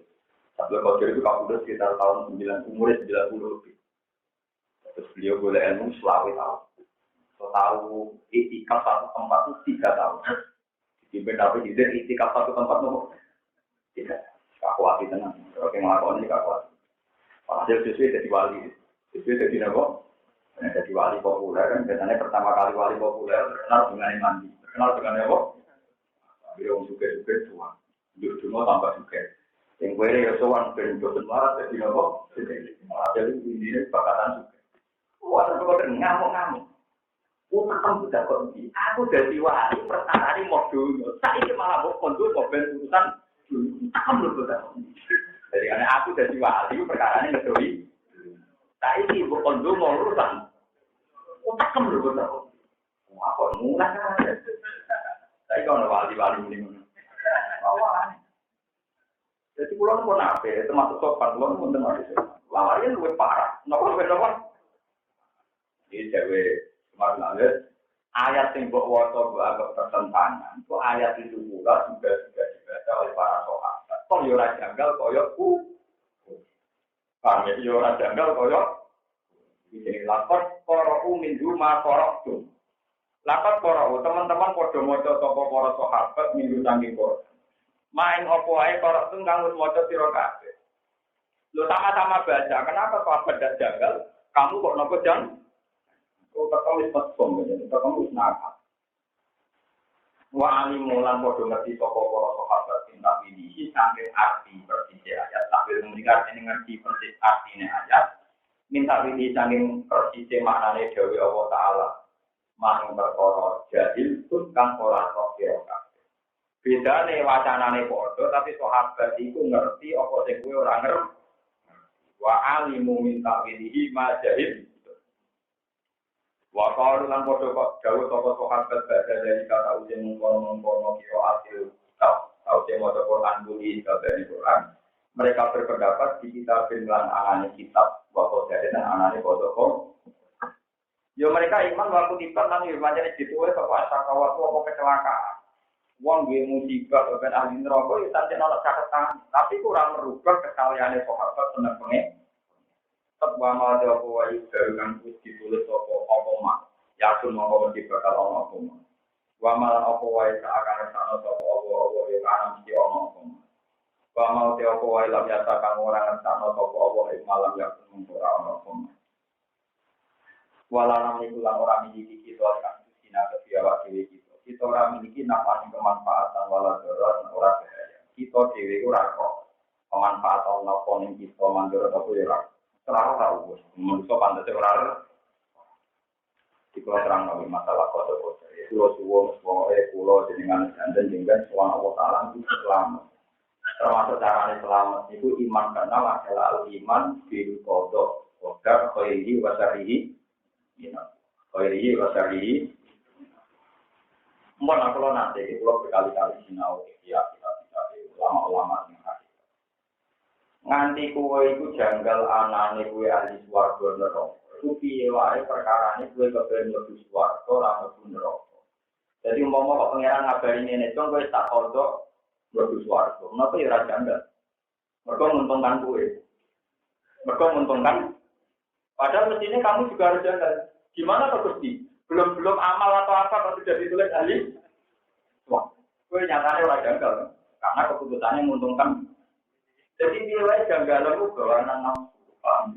Sabtu Qadir itu kabudut sekitar tahun 90 lebih. Terus beliau boleh ilmu Sulawesi Selatan. So, tahu itikaf satu tempat itu 3 tahun. Di benar itu itikaf satu tempat itu 3. Kakuati tenang. Kalau yang melakukan ini kakuati. Hasil sesuai jadi wali. Sesuai jadi apa? Jadi wali populer kan. Biasanya pertama kali wali populer terkenal dengan mandi. Terkenal dengan apa? Beliau suka-suka tuan. Dulu tambah suka. Yang gue ya soan ben dosen malah jadi apa? Jadi ini bakatan suka. Wah, terus ngamuk-ngamuk. Kamu sudah kondisi. Aku jadi wali pertama kali mau dulu. Saya ini malah mau kondur mobil urusan dulu. Kamu belum sudah. Jadi karena aku jadi wali perkara ini ngedoi. Saya ini mau kondur mau urusan. Kamu belum sudah. Apa mulai? Saya kalau wali-wali ini. Wah. Jadi pulau pun apa? Termasuk sopan pulau pun termasuk sopan. Lawanya lebih parah. Kenapa? Ini cewek. Maksudnya, ayat yang buat agak pertentangan, itu ayat itu pula juga dibaca oleh para sahabat. Kok yora janggal, kok yora paham ya, yora janggal, kok yora ini lakot koro'u min rumah korok. Lakot koro'u, teman-teman podo moco toko para sahabat minggu tanggi korok. Main opo ae korok itu nganggut moco sirokase. Lo sama-sama baca, kenapa sahabat dan janggal? Kamu kok nopo janggal? Kau ketahui sepuluh, jadi kamu nakal. Wa alimulan bodoh ngerti toko para sahabat cinta ini sambil arti persisnya ayat sambil mendengar ini ngerti persis artinya ayat. Minta ini sambil persisnya maknanya Dewi Allah Taala. Maha berkorot jadil pun kang ora kok kira. Beda nih wacanane bodoh tapi sahabat itu ngerti apa sing kowe ora ngerti. Wa alimu minta ini majahil. Wakau dengan bodoh kok jauh toko sahabat baca dari kata ujian mengkono kiro asil tahu dia mau Quran buli dari Quran. Mereka berpendapat di kitab bilang anane kitab wakau dari dan anane bodoh. Yo mereka iman waktu tiba nang macam itu apa asal waktu apa kecelakaan. Wong gue musibah ben ahli neraka yo tanpa nolak catatan tapi kurang merubah kesalahannya sahabat tenang pengen. Sebama ada apa itu dengan ditulis apa mak yakin mau mesti bakal ono apa mak wa malan apa wae seakan ana apa yang ana mesti ono apa mak wa mau te apa wae lam yata kang ora ngertano apa yang malam yakin ora ono apa mak wala iku lan ora miliki kita kan sina kepiawak dhewe kita ora miliki napa kemanfaatan wala darat ora bahaya kita dhewe ora kok pemanfaatan napa ning kita mandor apa ya terang tahu, manusia pantas orang di terang nabi masalah kode. Pulau semua pulau dengan dan semua Allah Taala itu selamat. Termasuk cara selamat itu iman karena adalah iman bil kodok khairihi wasarihi, khairihi wasarihi. Mohon kalau nanti pulau berkali-kali sinau kita ulama-ulama yang nganti kuwe iku janggal anane kuwe ahli swarga neraka. Iku piye wae perkarane kuwe kepengin mlebu swarga ora mlebu neraka. Jadi umpama kok pangeran ngabari ngene, dong kowe tak kodok mlebu swarga. Menapa ya ora janggal? Mergo nguntungkan kuwe. Mergo nguntungkan. Padahal mestinya kamu juga harus janggal. Gimana kok Gusti? Belum amal atau apa kalau tidak ditulis ahli? Wah, kowe nyatane ora janggal. Karena keputusannya menguntungkan. Jadi nilai janggalan itu bawanan nafsu, paham?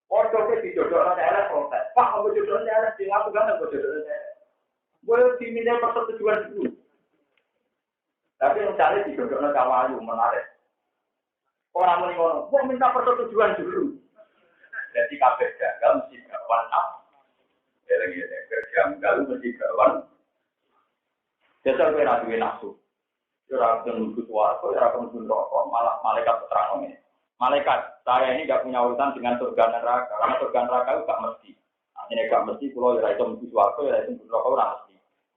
Orang itu dijodohkan daerah protes. Pak, aku jodohkan daerah, aku kan aku jodohkan daerah. Boleh diminta persetujuan dulu. Tapi yang cari dijodohkan kawayu, menarik. Orang menikono, mau minta persetujuan dulu. Jadi kabeh janggal mesti gawan nafsu. Janggal mesti gawan. Dasar kira duwe nafsu. Orang menunggu suaraku, orang menunggu rokok, malah malaikat terang ini. Malaikat, saya ini tidak punya urusan dengan surga neraka, karena surga neraka itu tidak mesti. Ini tidak mesti, pulau ya itu menunggu suaraku, ya itu menunggu rokok, tidak mesti.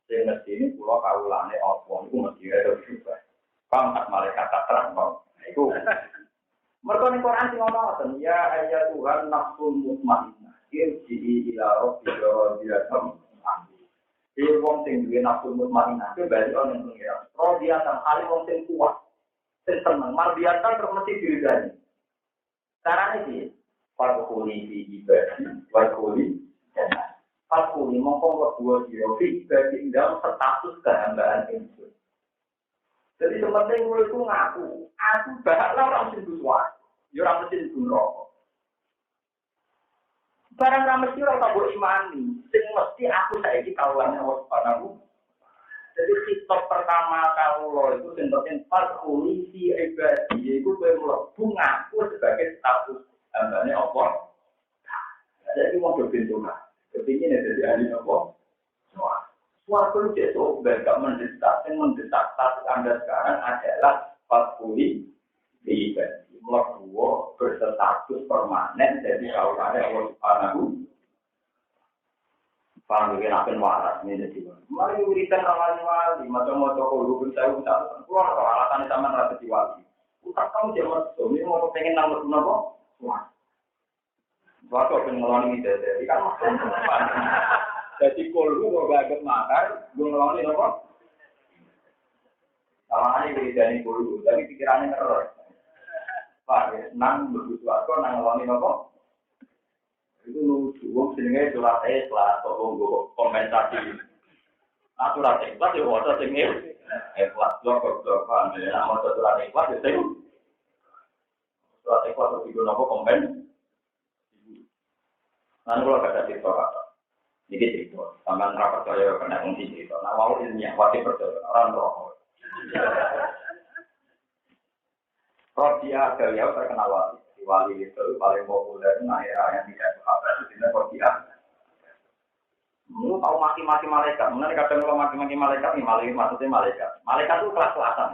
Yang mesti ini pulau kaulannya Allah, itu mesti ada juga. Pangkat malaikat terang, itu. Mereka ning Quran sing ngono ya ayat Tuhan nafsul mutmainnah irji'i ila rabbika radiyatan Dia wong sing duwe nafsu mutmainnah, itu bali ono ning pengira. Rodiatan hale wong sing kuat, sing tenang, mardiatan terus mesti diridani. Carane iki, fakuli fi ibadi, wakuli jannah. Fakuli mongko kedua sira fi ibadi dalam status kehambaan itu. Jadi sementing kowe iku ngaku, aku bakal ora mesti duwe. Ya ora mesti duwe. Barang ra mesti ora tak imani, sing mesti aku saiki kaulane Allah Subhanahu. Jadi sikap pertama kawula itu sing penting farquli fi ibadi, iku kowe mlebu ngaku sebagai status hambane Allah. Jadi mau pintu lah. Kepingin ada di ahli Allah. Suatu itu gak mendesak, yang mendesak status Anda sekarang adalah farquli fi ibadi. Melakukan berstatus permanen jadi kaulane Allah Subhanahu. Paham begini akan waras ini jadi. Mari wiridan wali-wali macam-macam kalau saya ucap keluar alasan sama rasa diwali. Utak kamu jangan ini mau pengen nambah apa? Wah. Waktu pengen ngeloni jadi kan jadi kalau gak agak makar, gue ngeloni apa? Sama ini wiridan itu tapi pikirannya terus. Pak, nang begitu aku nang ngeloni apa? Itu lucu, wong jenenge surat ikhlas atau nggo kompensasi. Nah, surat ikhlas ya wae sing ikhlas blok kan, nek mau surat ikhlas ya sing surat ikhlas itu napa kompen. Nah, kalau ada cerita kata. Iki cerita, sampean ra percaya kena wong cerita. Nah, wau ilmiah wajib percaya, ora roh. Rodia beliau terkenal wali. Wali itu paling populer nah era yang tidak sahabat itu tidak Rodia. Mu tahu maki-maki malaikat. Mengenai kadang kalau maki-maki malaikat ini maksudnya malaikat. Malaikat itu kelas-kelasan.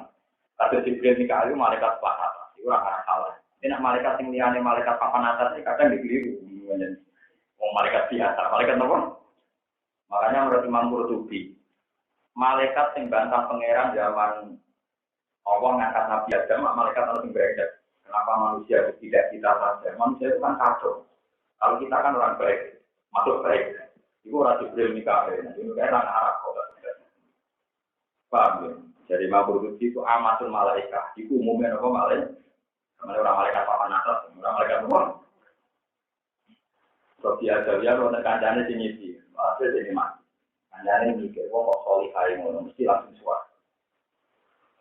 Kata Jibril Mikail malaikat kelas itu orang salah. Ini malaikat yang liane malaikat papan atas ini kadang dikeliru. Mau malaikat biasa, malaikat apa? Makanya menurut Imam Qurtubi, malaikat yang bantah pangeran zaman Allah ngangkat Nabi Adam, malaikat harus berbeda. Kenapa manusia itu tidak kita saja? Manusia itu kan kacau. Kalau kita kan orang baik, makhluk baik. Itu orang Jibril Mikail. Ini kayak orang Arab. Paham ya? Jadi Imam itu amatul malaikat. Itu umumnya apa malaikat? Karena orang malaikat papan atas, orang malaikat umum. Terus dia kalau kancane sini sih, hasil jadi mati. Kancane mikir, kok solihai ngono mesti langsung suara.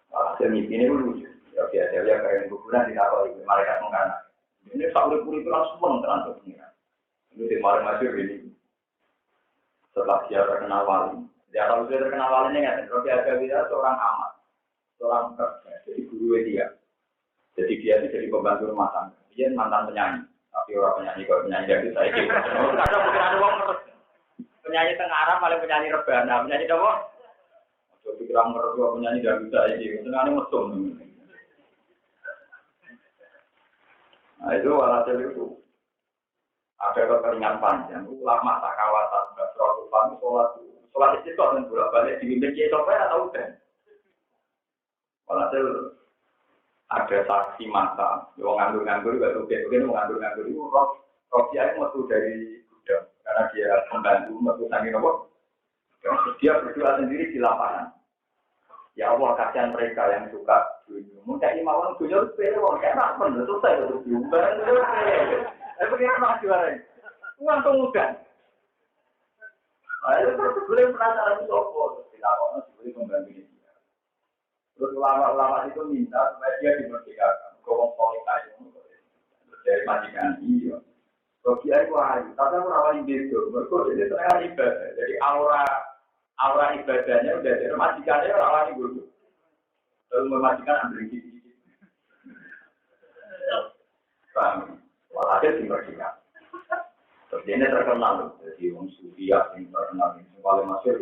Hasil ini lucu. Ya biasa dia kayak kuburan di kapal itu malaikat mengana. Ini sakuri itu langsung mengantuk pengiran. Ini di malam-malam ini. Setelah dia terkenal wali, dia tahu dia terkenal wali ini nggak? Tapi dia seorang amat, seorang kerja, jadi guru dia. Jadi dia itu jadi pembantu rumah tangga. Dia mantan penyanyi, tapi orang penyanyi kalau penyanyi dari saya gitu. Kadang mungkin ada orang penyanyi tengah Arab paling penyanyi rebana, penyanyi apa? Jadi kurang mertua penyanyi dari saya gitu. Senangnya mesum. Nah itu walhasil itu ada kekeringan panjang. Ulama tak kawasan berseratupan sholat istiqomah dan bolak balik dibimbing kiai atau udah. Walhasil ada saksi mata. Yang nganggur juga mungkin nganggur itu Rofiah itu metu dari gudang karena dia membantu metu sangi nopo. Dia berdoa sendiri di lapangan. Ya Allah kasihan mereka yang suka dunia. Mungkin imam dunia itu pelewong, enak pun selesai untuk diumbar. Tapi bagaimana juara? Uang mudah. Itu terus boleh penasaran sopo. Dilakukan boleh membantu dia. Terus ulama-ulama itu minta supaya dia dimerdekakan. Gowong politik dari majikan dia. Kalau dia itu wahyu, tapi aku rawani bedo. Mereka jadi setengah ibadah. Jadi aura ibadahnya udah dari majikannya rawani bodoh. Lalu memajikan ambil gigi. Paham? Walhasil dimerdekakan. Terus ini terkenal. Jadi orang Sufi yang terkenal. Yang paling masyhur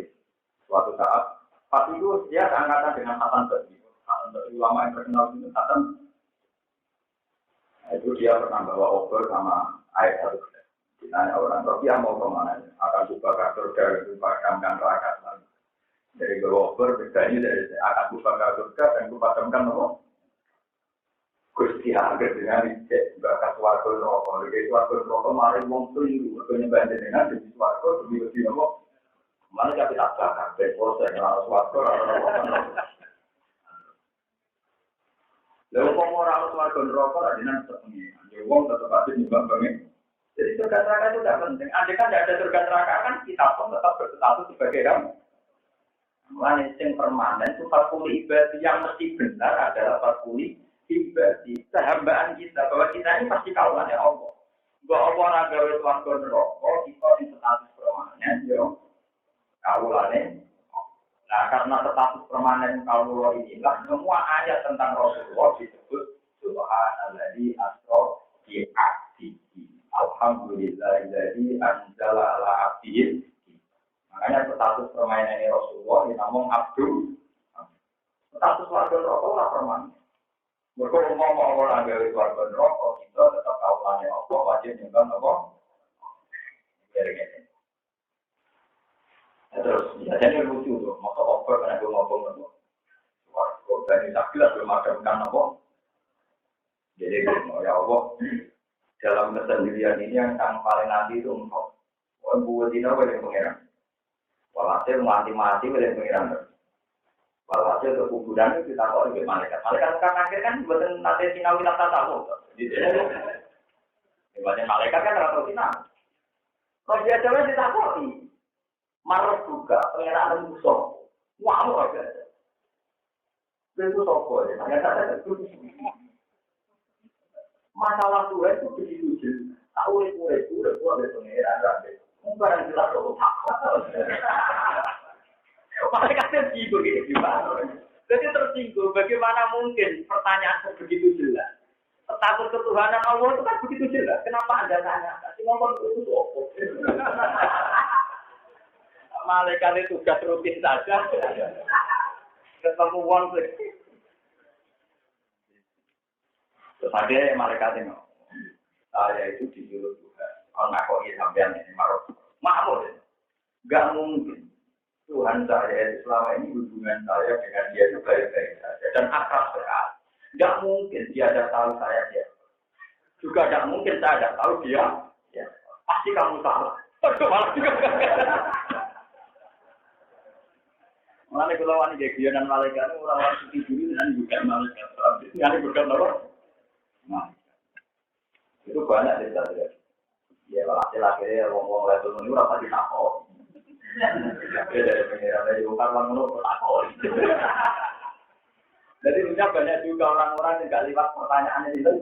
suatu saat. Pas itu dia seangkatan dengan Hasan Basri. Hasan Basri ulama yang terkenal itu Hasan. Nah, itu dia pernah bawa obor sama air satu. Ditanya orang Rofiah mau kemana? Akan buka surga, padamkan neraka. Dari bawa obor bedanya dari akan buka surga dan padamkan apa? Gusti Agar dengan dicek bakat warga rokok, jadi warga rokok mari wong keliru, makanya banding dengan jadi warga demi lebih nopo. Mana kita tak bakar, besok saya harus warga rokok. Lalu orang warga rokok ada nanti terpengiran, jadi wong tetap ada nyumbang banget. Jadi surga neraka itu tidak penting. Andai kan tidak ada surga neraka kan kita pun tetap berstatus sebagai orang. Mulai yang permanen itu farkuli ibadah yang mesti benar adalah farkuli ibadah kehambaan kita bahwa kita ini pasti kawalan ya Allah. Bahwa Allah nagawe warga neraka kita di status permanen yo kawalan. Nah karena status permanen kawalan inilah semua ayat tentang Rasulullah disebut Subhanalladzi asra bi abdihi. Alhamdulillahilladzi anzala ala abdihi. Makanya status permainan Rasulullah dinamung abdu. Status warga neraka ora permanen. Mereka ngomong orang gawe warga neraka kita tetap kaulane apa wajib nyembah apa. Kira-kira. Terus jadi lucu tuh, motor over karena gue ngomong apa. Warga dari takbilah bermacam-macam apa. Jadi ya Allah dalam kesendirian ini yang paling nanti itu engkau. Wong buat dina boleh pengiran. Walhasil mati-mati boleh pengiran. Walhasil ke kuburan itu kita kok lebih malaikat. Malaikat kan akhir kan buatan nanti sinau kita tahu. Dibanding malaikat kan rata sinau. Kalau dia coba ditakoni, marah juga pengiran musuh. Wah aja. Itu sopo ya. Masalah Tuhan itu begitu jelas. Tahu itu ada pengiran rakyat. Barang jelas kok tak. Malaikatnya bingung ini gimana? Jadi tersinggung. Bagaimana mungkin pertanyaan begitu jelas? Status ketuhanan Allah itu kan begitu jelas. Kenapa Anda tanya? Kasih ngomong itu apa? Malaikat itu tugas rutin saja. Ketemu uang sih. Terus ada malaikat ini. Saya itu disuruh Tuhan. Kalau ngakoi sampean ini marah. Mahmud. Enggak mungkin. Tuhan saya selama ini hubungan saya dengan dia itu baik-baik saja dan akrab sekali. Tidak mungkin dia ada tahu saya dia. Juga tidak mungkin saya ada tahu dia. Ya. Pasti kamu salah. Malah juga. Malah kalau wanita dia dan malaikat orang-orang seperti dulu dan bukan malaikat. Ini bukan apa? Nah, itu banyak cerita. Ya laki-laki ngomong level ini berapa ditakut. Ya dari pengiran dari bukan orang menurut takut. Jadi banyak juga orang-orang yang nggak lihat pertanyaannya itu.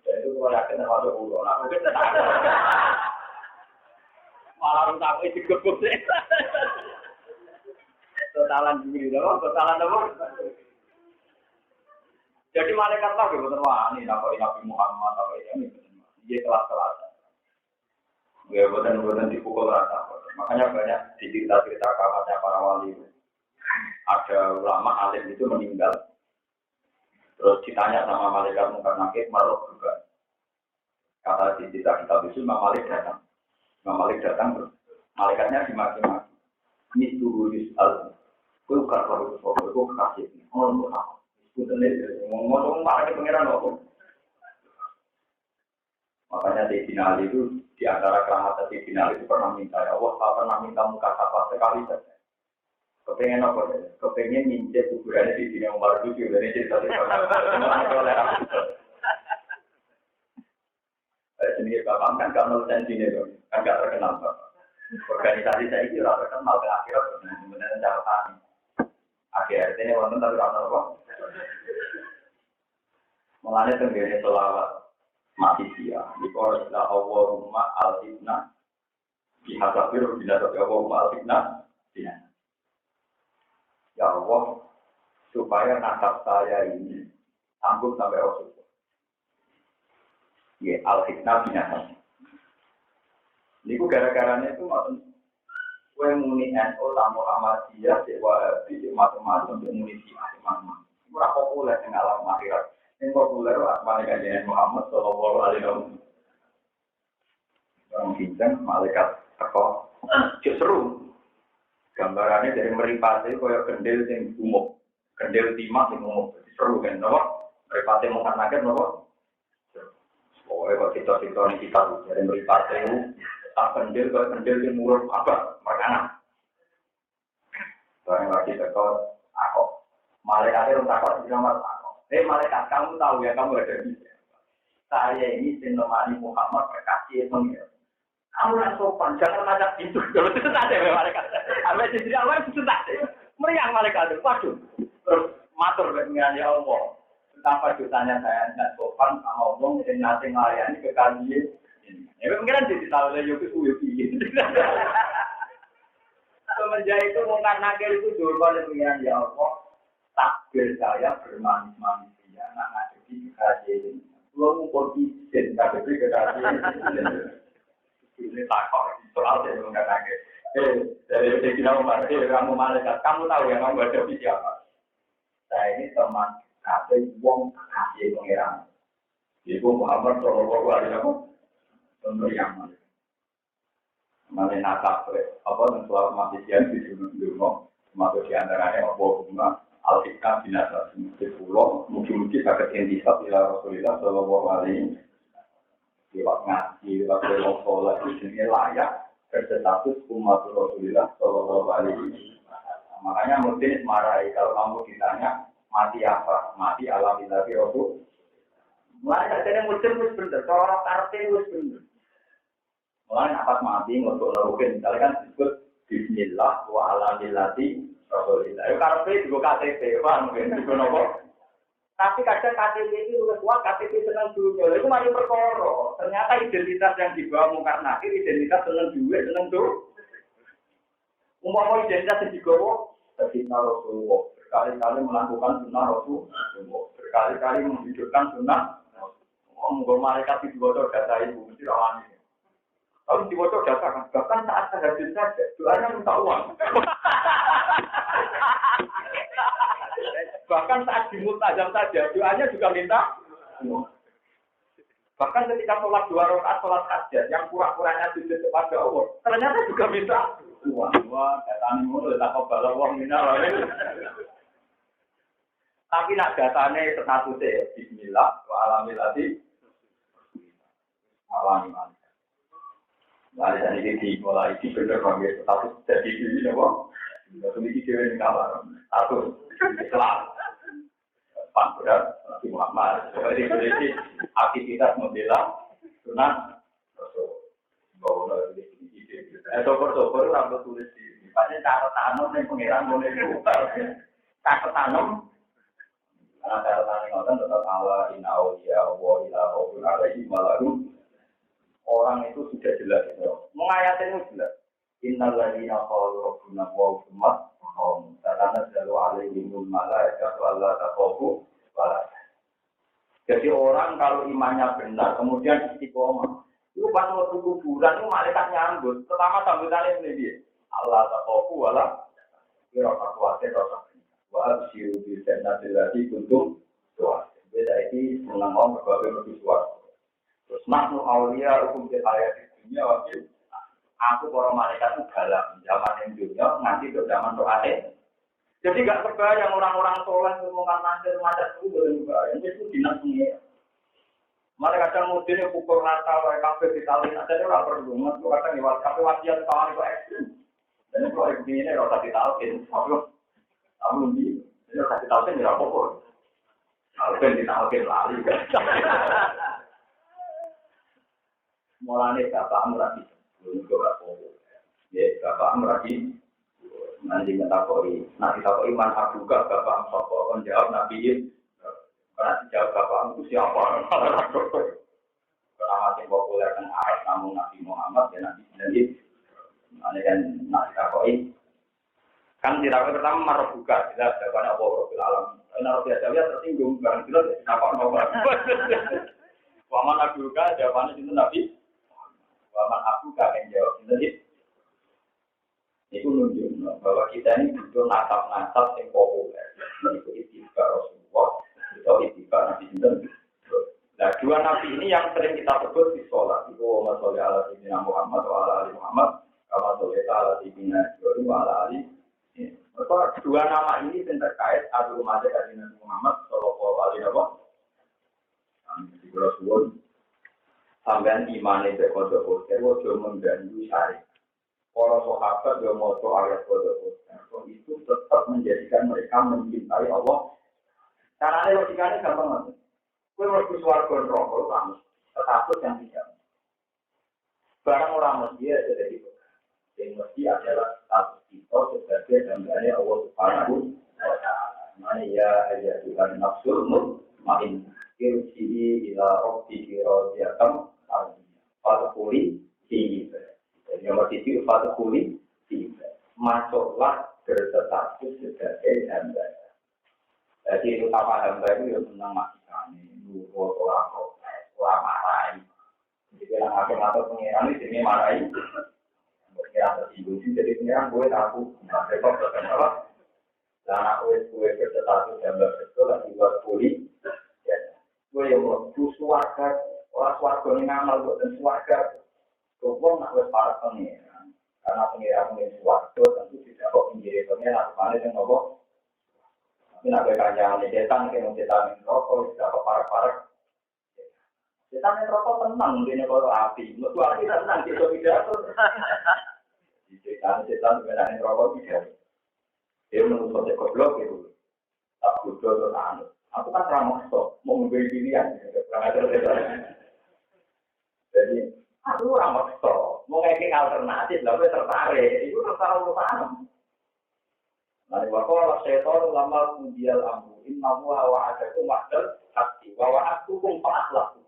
Jadi itu kalau yakin masuk ulo, aku kita malah rusak itu gebuk sih. Totalan diri, totalan apa? Jadi malaikat lagi betul wani, Nabi Muhammad apa ini? Dia kelas-kelas. Ya bukan dipukul rata. Makanya banyak di cerita-cerita kabarnya para wali. Ada ulama alim itu meninggal. Terus ditanya sama malaikat mungkar nakir maruf juga. Kata di cerita kitab itu Imam Malik datang. Imam Malik datang terus malaikatnya dimaki-maki. Ini tuh al. Kau kalau kau kasih ngomong apa? Itu ngomong apa pengiran apa? Makanya Sayyidina Ali itu di antara keramat Sayyidina Ali itu pernah minta ya Allah, tak pernah minta muka apa sekali saja. Kepengen apa? Kepengen nginjek kuburannya di dunia Umar Lucu dari cerita-cerita. Jenis bapak kan gak nol sini dong, agak terkenal bapak. Organisasi saya itu rata terkenal ke akhirat sebenarnya catatan. Akhirnya ini wonten tapi rata apa? Mengenai tenggine selawat. Mati dia, dikoros la Allahumma al-ibna bihasabir bila tapi Allahumma al-ibna ya Allah supaya nasab saya ini sanggup sampai Rasulullah ya al-ibna binasab ini gara-garanya itu gue muni NU tamu Ahmadiyah dewa di macam-macam muni macam-macam kurang populer dengan alam akhirat. Yang populer malaikat Nabi Muhammad Shallallahu Alaihi Wasallam. Orang bincang malaikat teko, seru. Gambarannya dari meripati koyo kendil yang umum, kendil timah yang umum, seru kan, apa? Meripate mau kan nakir nopo. Pokoknya kalau kita ini kita dari meripate itu tak kendil kalau kendil di mulut apa makanan. Soalnya lagi tekor aku malaikat itu takut di nomor aku. Malaikat kamu tahu ya kamu ada di saya ini sinomani Muhammad berkasih pengirat. Kamu langsung sopan, jangan ngajak pintu. Kalau itu tak ada malaikat. Apa jadi awal itu tak ada. Meriang malaikat itu, waduh. Terus matur dengan ya Allah. Betapa dosanya saya tidak sopan sama Allah yang nanti melayani ke kalian. Ya pengiran jadi tahu saya juga suwi. Semenjak itu mungkin nakir itu dulu dengan ya Allah. Takbir saya bermanis-manis ya, nak ngadepi kekasih. Lo ngumpul izin, ngadepi kekasih. Ini takor, soal saya mengatakan. Dari Sayyidina Umar, kamu malaikat, kamu tahu yang kamu hadapi siapa? Saya ini teman kata wong kekasih pengiran. Ibu Muhammad Shallallahu Alaihi Wasallam memberikan mana nakap, apa yang selalu masih siap di dunia, termasuk diantaranya apa hubungan Al-Hikmah binasa di pulau, mungkin sakit intisab ila Rasulullah Shallallahu Alaihi Wasallam ngaji, lewat lewat sholat itu layak berstatus umat Rasulullah Shallallahu Alaihi Wasallam. Makanya mungkin marahi kalau kamu ditanya mati apa, mati alhamdulillah Rasul. Mulai dari muslim itu benar, orang karate itu benar. Mulai apa mati untuk lakukan, misalnya kan disebut Bismillah wa alhamdulillahti Rasulillah. Itu karate juga KTP, paham mungkin juga nopo. Tapi kadang KTP itu luwes kuat, KTP senang dunia. Itu masih perkara. Ternyata identitas yang dibawa mungkar nakir, identitas senang duit, senang duit. Umpama identitas yang dibawa, sunnah Rasulullah. Berkali-kali melakukan sunnah Rasulullah. Berkali-kali menghidupkan sunnah. Mungkin malaikat di bawah data ibu, mesti rawani. Kalau di bawah data kan, bahkan saat tahajud saja, doanya minta uang. Bahkan saat di multazam saja, doanya juga minta uang. Bahkan ketika sholat 2 rakaat sholat hajat, yang pura-puranya sujud kepada Allah, ternyata juga minta uang. Wah, datanya mulai tak kebal uang minal. Tapi nak datanya statusnya Bismillah, wa alhamdulillah. Alhamdulillah. Lalu tadi dimulai di bener panggil status jadi ini apa? Memiliki cewek yang kalah status Islam. Pangkuran Nabi Muhammad. Jadi berarti aktivitas membela sunnah Rasul. Bahwa ini sopor rambut tulis di. Banyak cara tanam yang pengiran boleh buka. Cara tanam. Karena cara tanam ngoten tetap Allah inna awliya wa ila qaul alaihi malakum. Orang itu sudah jelas ya. Mengayatin itu jelas. Innal ladzina qalu rabbuna wa hummat hum tarana jalu alaihimul malaikatu alla taqafu wala. Jadi orang kalau imannya benar kemudian istiqomah. Itu pas waktu kuburan itu malaikat nyambut. Pertama sambutannya ini dia. Allah taqafu wala. Kira kuwate rasa. Wa absyiru bi jannatil lati kuntum tu'ad. Beda iki menang berbagai sesuatu. Terus maknu aulia hukum di ayat di dunia waktu aku para malaikat itu dalam zaman yang dunia nanti ke zaman doain. Jadi gak kebayang orang-orang soleh ngomongkan nanti macam itu boleh itu dinas dunia. Malah kadang modelnya pukul rata oleh kafe di tali ada orang perlu itu kadang lewat kafe wasiat kawan itu ekstrim. Dan kalau ini rasa ditalkin, aku ini rasa ditalkin tidak pokok. Kalau ditalkin lali kan. Mulane bapak merati, belum juga tahu. Ya bapak merati, nanti mentakoi, nanti takoi man abuka bapak sokor, kan jawab nabi, karena dijawab bapak itu siapa? Karena masih populer kan Arab, namun Nabi Muhammad ya Nabi jadi, nanti kan nanti takoi, kan tidak pertama marah buka, tidak jawabannya Allah Rabbil Alamin. Karena biasa dia tersinggung, barang jelas kenapa nomor. Waman abuka jawabannya itu Nabi. Waman aku kakek jawab sendiri. Itu menunjukkan bahwa kita ini butuh nasab-nasab yang populer. Itu ittiba Rasulullah, itu ittiba Nabi sendiri. Nah, dua Nabi ini yang sering kita sebut di sholat. Itu Allahumma sholli ala sayyidina Muhammad wa ala ali Muhammad. Kama sholli ala sayyidina Ibrahim wa ala ali. Dua nama ini yang terkait adu umat dari Nabi Muhammad sallallahu alaihi wasallam Rasul sampean imane be kodho ojo mengganggu syariat. Para sahabat yang mau ayat kodho itu tetap menjadikan mereka mencintai Allah. Caranya logikanya gampang banget. Kue mlebu swarga neraka kamu status yang tidak. Barang orang mesti ada di yang mesti adalah status kita sebagai hamba-Nya Allah Subhanahu wa taala. Maya ya Tuhan nafsul mutmain irji'i ila rabbiki radiyatan fadkhuli fi. Jadi nomor 7 fadkhuli fi. Masuklah berstatus sebagai hamba. Jadi utama hamba itu yang senang makan, nurut orang marahi. Jadi yang ngatur pengiran itu ini marahi. Pengiran tersinggung jadi pengiran gue tahu. Nah, repot kenapa? Karena gue berstatus hamba itu lagi buat pulih. Gue yang mau suarga, orang suarga ini ngamal buat suarga. Gue nak buat para pengiran. Karena pengiran mungkin suarga tentu tidak kok pinggir pengiran. Mana yang ngobok? Nak berkanya nih setan yang setan rokok tidak keparak-parak. Setan yang rokok tenang dia kalau api. Untuk api tenang kita tidak. Setan sebenarnya rokok tidak. Dia menurut saya goblok itu. Tak bodoh atau anut. Aku kan ramah stop mau membeli pilihan. Jadi aku ramah stop mau ngekik alternatif lalu tertarik. Itu tertarik untuk tanam. Nah, waktu setan lama kemudian amru inna huwa wa'adakum wa'dal haqqi wa wa'adtukum fa'atlaqu.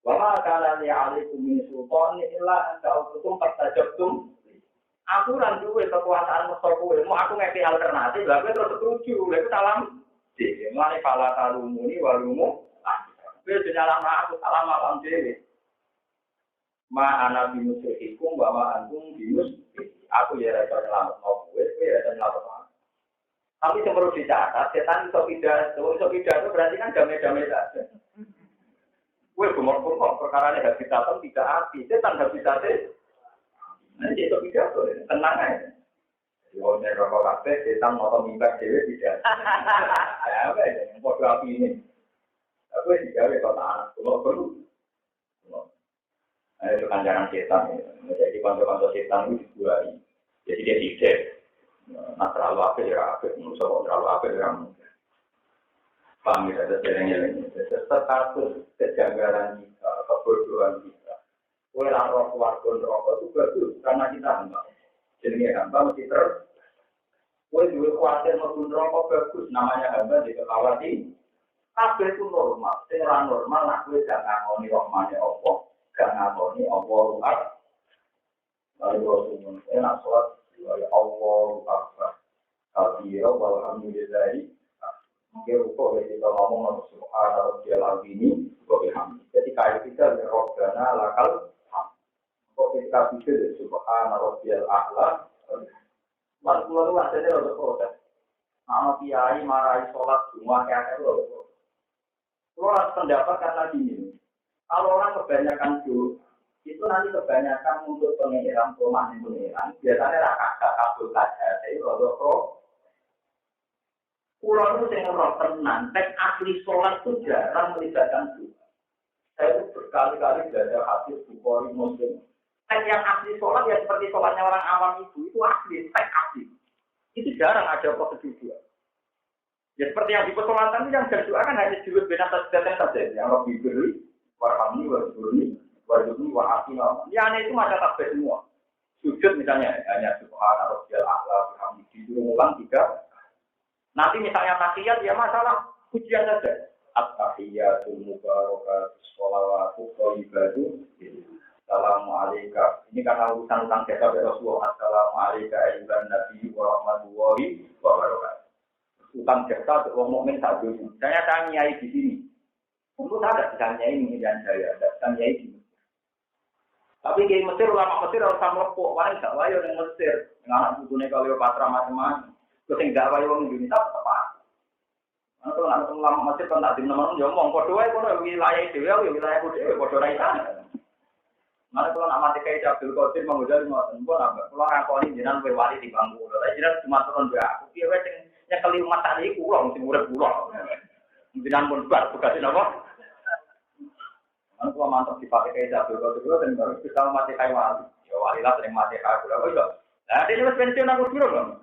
Wa ma kana li 'alaikum min sultan illa an ta'tukum fastajabtum. Aku ora duwe kekuasaan mesti kowe, mau aku ngeki alternatif, lha kowe terus setuju, lha iku salam. Dhewe mari pala talumuni walumu. Kowe jenala aku salam alam dhewe. Ma ana bimusrikum wa ma antum bimus. Aku ya rasa nyelamat mau kowe ya rasa nyelamat. Tapi yang perlu dicatat, setan itu itu berarti kan damai-damai saja. Kowe bumor-bumor perkara ini habis datang tidak api, setan habis datang. Nanti itu tidak tenang aja. Kalau nek rokok kabeh setan moto mimbar dhewe tidak. Ya apa ya yang podo api ini. Aku digawe kok anak perlu. Itu kan jangan setan. Jadi kanca-kanca setan itu dibuai. Jadi dia tidak. Nah terlalu apa ya apa menurut terlalu apa ya paham ya ada jalan-jalan status kejanggalan kita kebodohan kita kue roh warga rokok itu bagus karena kita hamba jadi hamba mesti terus kue juga khawatir maupun rokok bagus namanya hamba diketahui kabeh itu normal secara normal lah kue gak ngakoni rahmane Allah gak ngakoni Allah ruhat lalu Rasulullah enak sholat ya Allah Akbar. Kabira walhamdulillahi. Mungkin ruko kita ngomong subhanallah jalal ini berhamd. Jadi kayak kita robbana lakal hamd. Kok kita bisa subhanallah jalal a'la. Lalu ada protes. Nama kiai marahi sholat semua kayak itu. Kalau pendapat kata gini. Kalau orang kebanyakan doa itu nanti kebanyakan untuk pengeran rumah pengeran biasanya rakyat kabul kaca itu rodo pulau itu yang roh tenang tek asli sholat itu jarang melibatkan doa. Saya itu berkali-kali belajar hadis Bukhari Muslim tek yang asli sholat ya seperti sholatnya orang awam itu asli tek asli itu jarang ada prosedur doa. Ya seperti yang di pesolatan yang berdoa kan hanya jilid benar saja yang roh diberi warhamni warhamni wajibni wa'afina. Ya aneh itu ada takbir semua. Sujud misalnya hanya subhanallah rabbiyal a'la bihamdihi diulang 3. Nanti misalnya tahiyat ya masalah pujian saja. At-tahiyatul mubarakatus sholawatu thayyibatu. Assalamualaikum. Ini karena urusan tentang jasa Rasulullah. Assalamualaikum ayyuhan nabi wa rahmatullahi wa barakatuh. Utang jasa untuk orang mukmin satu. Misalnya saya nyai di sini. Untuk saya tidak nyai ini dan saya tidak nyai di tapi di Mesir, ulama Mesir harus sama lepuk, wah tidak wayo di Mesir. Dengan anak butuhnya Cleopatra macam-macam. Terus yang tidak wayo di Indonesia, tepat. Karena kalau anak ulama Mesir, kan tak dimana-mana, ngomong, kodoh aja, kodoh wilayah Dewa, wilayah Dewa, kodoh raisan. Karena kalau nak mati kayak Abdul Qadir, mengudari ngoten pun, kalau ngakoni jenang wali di bangku, tapi jenang cuma turun ke aku. Dia yang kali umat tadi, pulang, mesti murid pulang. Jenang pun bar, bukan apa? tua mantap dipakai kayak jabul kalau dan baru bisa mati kayak wali. Ya wali lah sering mati kayak berapa itu. Nah dia harus pensiun aku dulu dong.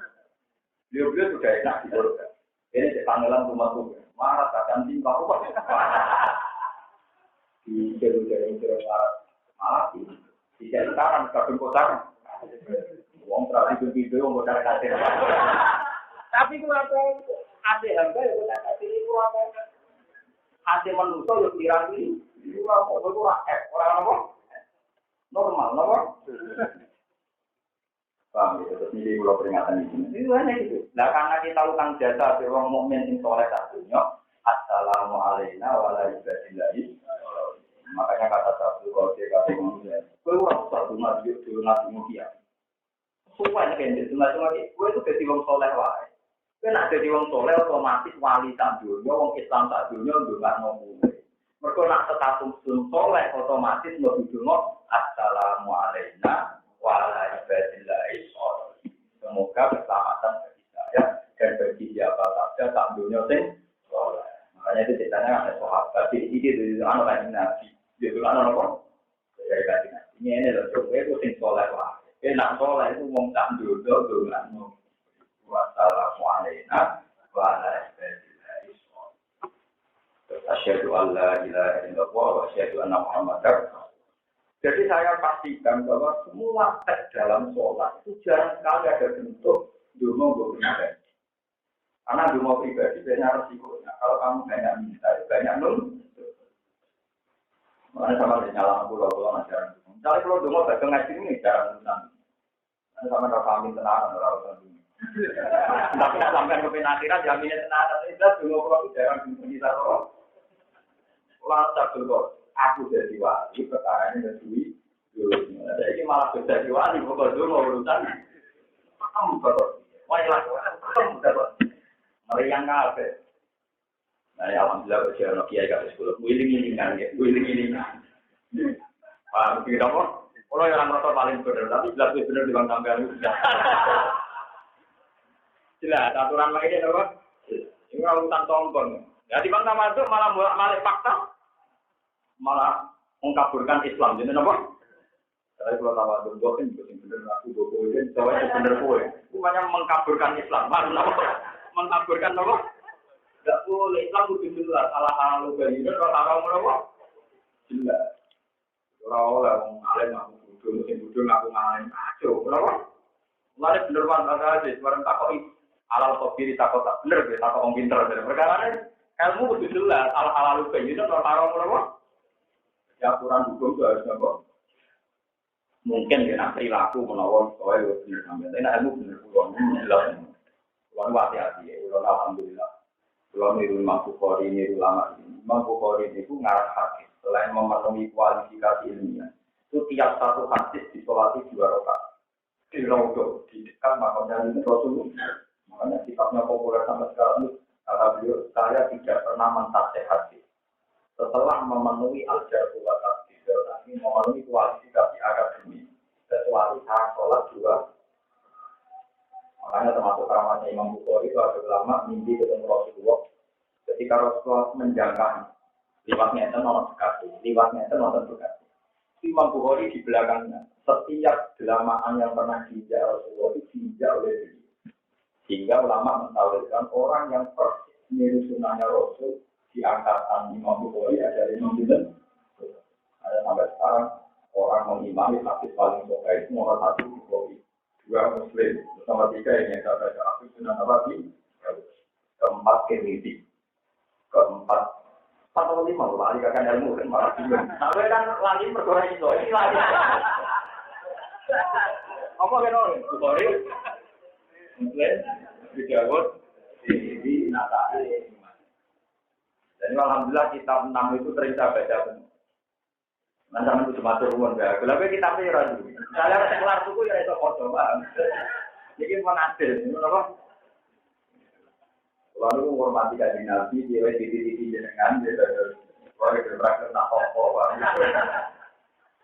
Beliau sudah enak di surga. Ini panggilan rumah tuh. Marah kadang tinggal rumah. Di jalan malah di jalan kadang kotak. Uang terakhir video mau dari kasir. Tapi gua apa? Ada hamba yang kita kasih itu apa? Ada manusia yang dirapi. Itu apa? Itu orang apa? Normal, apa? Paham gitu. Terus ini kalau peringatan di sini. Itu hanya itu. Nah karena kita utang jasa ke orang mukmin yang soleh satunya. Assalamualaikum warahmatullahi wabarakatuh. Makanya kata satu kalau dia kata manusia. Kau orang satu maju di nasi mulia. Semua yang kayak gitu. Nasi mulia. Kau itu jadi orang soleh wae. Kena jadi wong soleh otomatis wali tak dunia, wong Islam tak dunia juga ngomong. Mereka nak status soleh otomatis lebih dulu assalamualaikum warahmatullahi wabarakatuh. Semoga keselamatan bagi saya dan bagi siapa saja tak dunia sing soleh. Makanya itu ceritanya ada sahabat di sini itu anak lagi nabi, itu anak apa? Dari lagi nabi. Ini loh coba itu sing soleh lah. Nak soleh itu wong tak dunia juga ngomong. Wassalamualaikum warahmatullahi wabarakatuh. Asyhadu an la ilaha illallah wa asyhadu anna Muhammadar Rasulullah. Jadi saya pastikan bahwa semua teks dalam sholat itu jarang sekali ada bentuk dungo pribadi. Karena dungo pribadi banyak resikonya. Kalau kamu banyak minta, banyak nol. Makanya sama dengan nyala pulau jarang. Misalnya kalau dungo bagian ngaji ini jarang nol. Sama rasa amin tenang, rasa amin. Tapi nak sampai ke penakhiran jaminnya tenang. Itu dungo pulau jarang bisa loh. Pulau cabul kok. Aku jadi wali, perkara ini jadi jadi malah jadi wali, bukan dulu urusan. Meriang kafe. Nah, alhamdulillah berjalan kiai kafe sekolah. Wiling-wilingan ya, wiling-wilingan. Pak, kita mau, kalau yang merasa paling benar, tapi jelas benar di bang sampean itu. Jelas, aturan lainnya apa? Ini urusan tombol. Ya di bang sama itu malah balik fakta. Malah mengkaburkan Islam, jadi apa? Saya kalau tahu ada dua kan juga benar aku bobo ini, saya benar boy. Bukannya mengkaburkan Islam, mana apa? Mengkaburkan apa? Tidak boleh Islam itu jelas. Salah halu gaya ini, kalau haram apa? Jelas. Orang ngalim aku bodoh, musim bodoh aku ngalim kacau, kenapa? Mulai benar banget aja, sekarang takoi halal kopi takoi tak benar, takoi orang pinter. Perkara ilmu itu jelas. Salah halu gaya ini, kalau haram apa? Ya aturan hukum itu harusnya kok mungkin kena perilaku menawar soal benar sampai tapi ilmu benar pulang jelas pulang hati-hati ya alhamdulillah pulang niru Imam Bukhari niru ulama ini Imam Bukhari itu ngarang hadis selain memenuhi kualifikasi ilmiah itu tiap satu hadis disolati 2 rakaat di raudhah di dekat makamnya Rasulullah makanya kitabnya populer sampai sekarang itu kata beliau saya tidak pernah mentafsir hadis setelah memenuhi al-jarh wa taqdir ini memenuhi kualifikasi akademik kecuali saat sholat juga makanya termasuk keramatnya Imam Bukhari itu ada ulama mimpi ketemu Rasulullah ketika Rasulullah menjangkang liwatnya itu nonton sekali liwatnya itu nonton sekali Imam Bukhari di belakangnya setiap delamaan yang pernah diinjak Rasulullah itu diinjak oleh dia sehingga ulama mentawilkan orang yang persis niru sunnahnya Rasul di angkatan Imam Bukhari ada 5 bulan. Ada sampai sekarang orang mengimami hadis paling pokok itu nomor 1 Bukhari, 2 Muslim, nomor 3 yang saya baca aku sunnah Nabi, keempat Tirmidzi, keempat 45 lagi kakak ilmu kan malah bingung. Sampai kan lagi perkara itu ini lagi. Apa kan orang Bukhari, Muslim, Abu Dawud, Tirmidzi, Nasa'i. Jadi alhamdulillah kitab 6 itu sering saya baca. Nanti itu cuma turun ya. Tapi kitabnya ya dulu. Saya rasa kelar suku ya itu foto bang. Jadi menadil, itu apa? Lalu menghormati kajian Nabi, dia titik-titik jenengan, dia ada orang yang berangkat nak foto bang.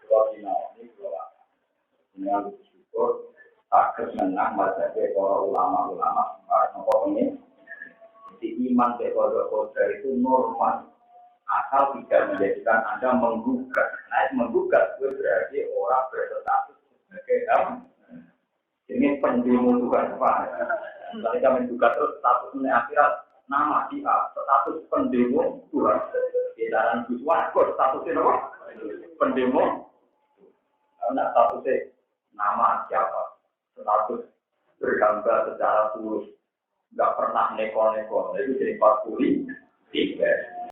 Kalau ini kalau dengan bersyukur tak kesenang baca para ulama-ulama nopo ini. Di iman kepada kodar itu normal. asal tidak menjadikan Anda menggugat. Nah, menggugat itu berarti orang berstatus sebagai apa? Ini pendemo Tuhan Pak. Ketika menggugat terus statusnya akhirat nama dia status pendemo Tuhan. Edaran Guswan kok statusnya apa? Pendemo. Nah, statusnya nama siapa? Status bergambar secara tulus. Enggak pernah neko-neko. Itu jadi 43.